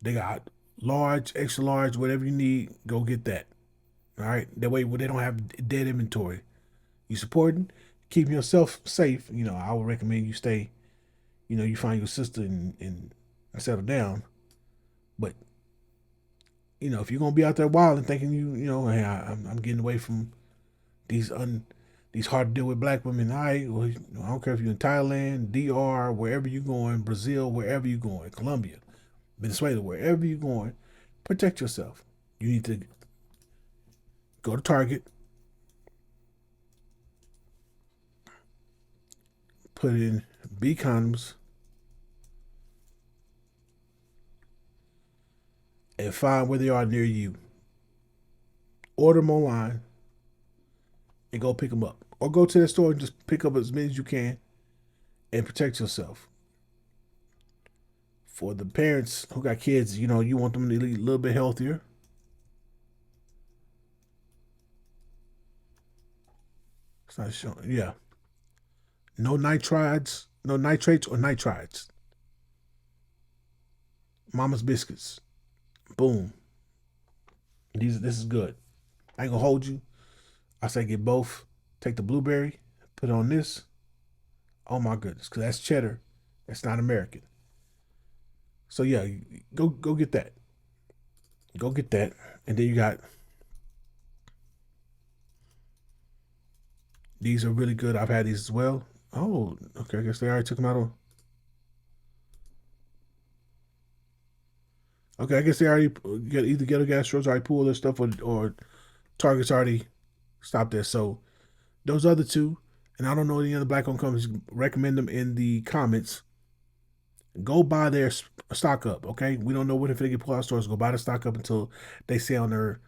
They got large, extra large, whatever you need, go get that. All right. That way, they don't have dead inventory. You supporting, keeping yourself safe. I would recommend you stay. You find your sister and settle down. But if you're gonna be out there wild and thinking hey, I'm getting away from these hard to deal with black women. All right, well, I don't care if you're in Thailand, DR, wherever you're going, Brazil, wherever you're going, Colombia, Venezuela, wherever you're going, protect yourself. You need to go to Target, put in B condoms, and find where they are near you. Order them online and go pick them up. Or go to the store and just pick up as many as you can and protect yourself. For the parents who got kids, you want them to eat a little bit healthier. It's not showing. Yeah. No nitrites, no nitrates or nitrites. Mama's biscuits. Boom. This is good. I ain't gonna hold you. I say get both. Take the blueberry, put it on this. Oh my goodness, because that's cheddar. That's not American. So yeah, go get that. Go get that. And then you got these are really good. I've had these as well. Oh, okay. I guess they already took them out of. Okay, I guess they already get either Ghetto Gas Stores already pulled their stuff or Target's already stopped there. So those other two, and I don't know any other black-owned companies, recommend them in the comments. Go buy their stock up, okay? We don't know what if they get pulled out of stores. Go buy the stock up until they say on their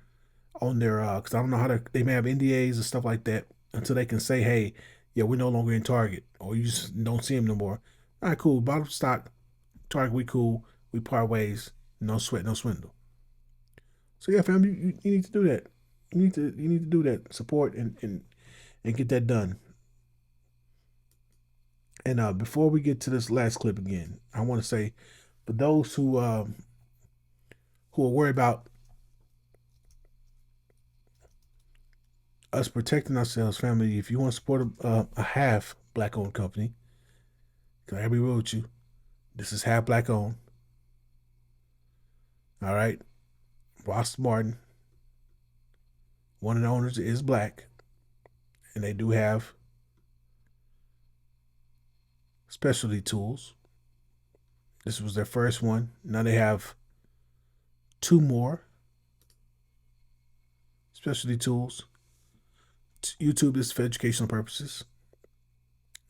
because I don't know how they may have NDAs and stuff like that until they can say, hey, yeah, we're no longer in Target or you just don't see them no more. All right, cool. Bottom stock, Target, we cool. We part ways. No sweat, no swindle. So yeah, fam, you need to do that. You need to do that. Support and get that done. And before we get to this last clip again, I want to say for those who are worried about us protecting ourselves, family, if you want to support a half black-owned company, because I gotta be real with you, this is half black-owned. All right, Ross Martin, one of the owners is black, and they do have specialty tools. This was their first one. Now they have 2 more specialty tools. YouTube is for educational purposes.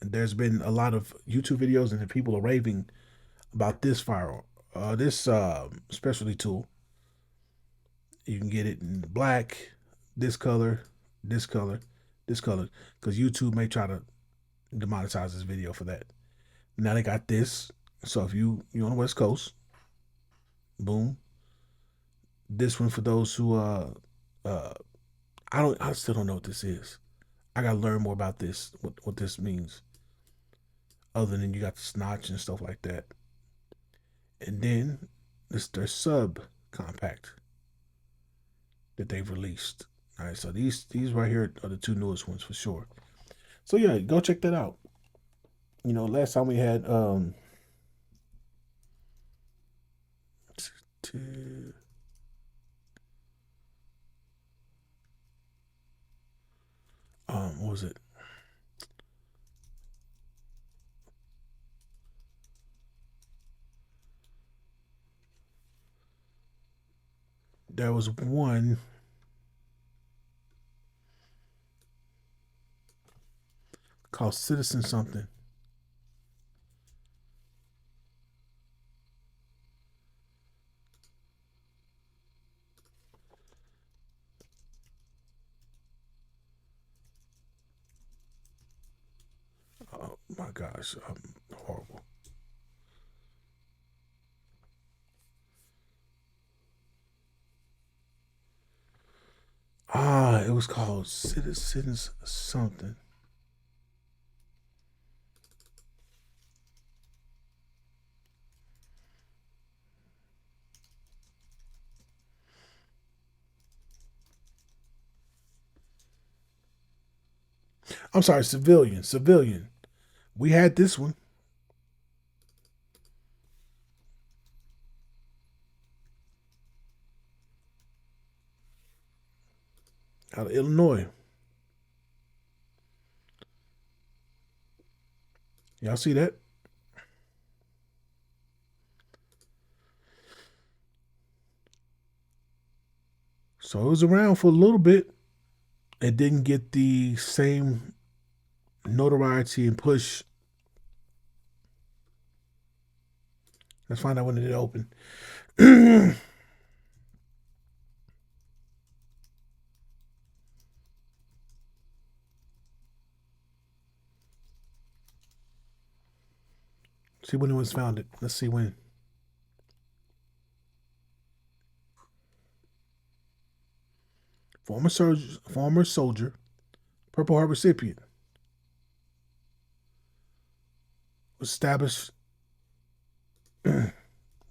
And there's been a lot of YouTube videos and people are raving about this firearm, this specialty tool. You can get it in black, this color, this color, this color, because YouTube may try to demonetize this video for that. Now they got this. So if you on the West Coast, boom. This one for those who I still don't know what this is. I gotta learn more about this, what this means. Other than you got the snotch and stuff like that. And then this their sub compact that they've released. All right, so these right here are the 2 newest ones for sure. So yeah, go check that out. Last time we had what was it? There was one called Citizen something. Oh my gosh, horrible. It was called Citizens something. I'm sorry, civilian. We had this one. Out of Illinois. Y'all see that? So it was around for a little bit. It didn't get the same notoriety and push. Let's find out when it opened. See when it was founded. Let's see when. Former soldier, Purple Heart recipient. Was established.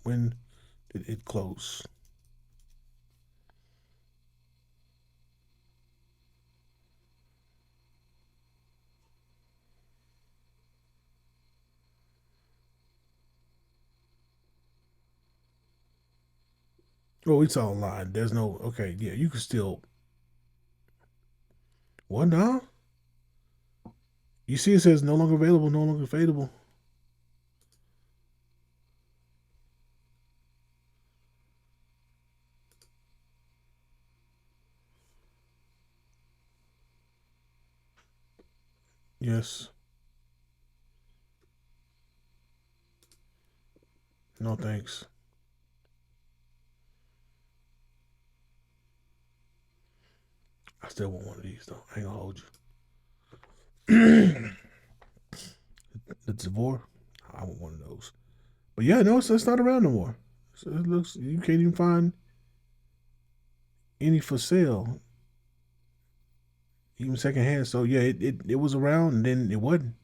When did it close? Oh, it's online. There's no. Okay, yeah, you can still. What now? You see, it says no longer available, no longer available. Yes. No thanks. I still want one of these though. I ain't gonna hold you. The Zavor, I want one of those. But yeah, no, it's not around no more. So it looks you can't even find any for sale, even secondhand. So yeah, it was around and then it wasn't.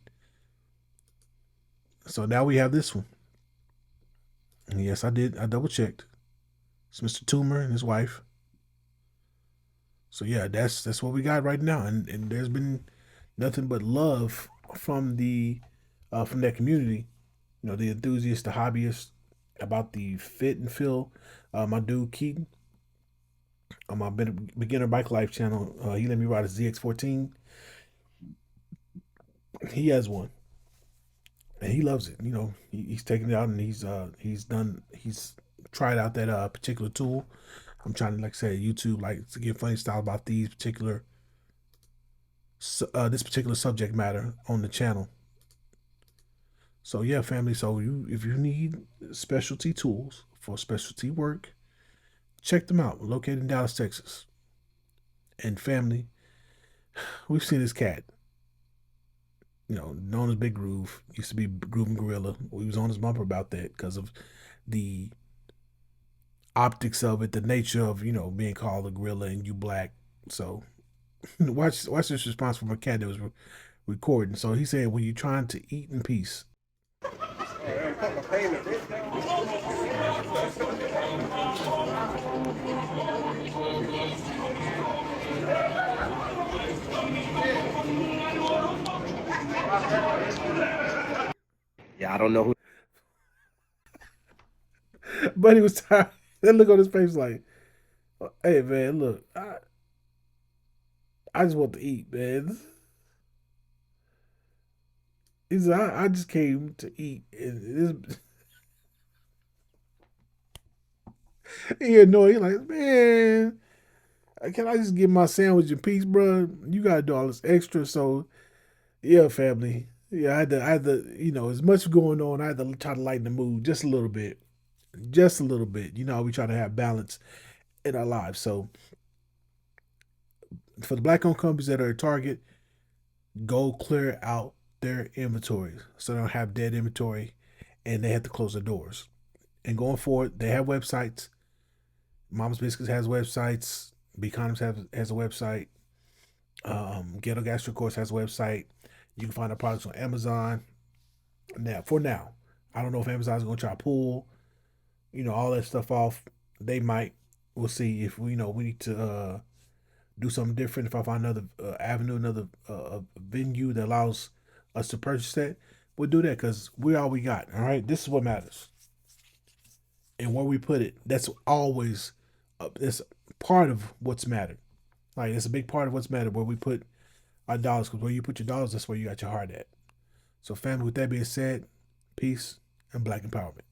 So now we have this one. And yes, I did. I double checked. It's Mr. Toomer and his wife. So yeah, that's what we got right now, and there's been nothing but love from that community. You know, the enthusiasts, the hobbyists about the fit and feel. My dude Keaton on my beginner bike life channel, he let me ride a ZX14. He has one, and he loves it. You know, he's taken it out and he's tried out that particular tool. I'm trying to, like I said, YouTube, like to get funny style about these particular this particular subject matter on the channel. So yeah, family. So if you need specialty tools for specialty work, check them out. We're located in Dallas, Texas. And family, we've seen this cat. You know, known as Big Groove. Used to be Groove and Gorilla. We was on his bumper about that because of the optics of it, the nature of, you know, being called a gorilla and you black. So watch this response from a cat that was recording. So he said, when you're trying to eat in peace. Yeah, I don't know who. But he was tired. That look on his face like, hey man, look, I just want to eat, man. He said, I just came to eat. And he annoyed. He like, man, can I just get my sandwich in peace, bro? You gotta do all this extra. So yeah, family. Yeah, I had to, you know, as much going on, I had to try to lighten the mood just a little bit. Just a little bit. You know, we try to have balance in our lives. So for the black owned companies that are a target, go clear out their inventories so they don't have dead inventory and they have to close their doors. And going forward, they have websites. Mama's Biscuits has websites. B Condoms has a website. Ghetto Gastro Course has a website. You can find our products on Amazon. Now, for now, I don't know if Amazon's going to try to pull, you know, all that stuff off. They might. We'll see if we need to do something different, if I find another avenue, another venue that allows us to purchase that, we'll do that because we're all we got. All right, this is what matters, and where we put it. That's always it's part of what's mattered. Like it's a big part of what's mattered where we put our dollars. Because where you put your dollars, that's where you got your heart at. So, family, with that being said, peace and Black empowerment.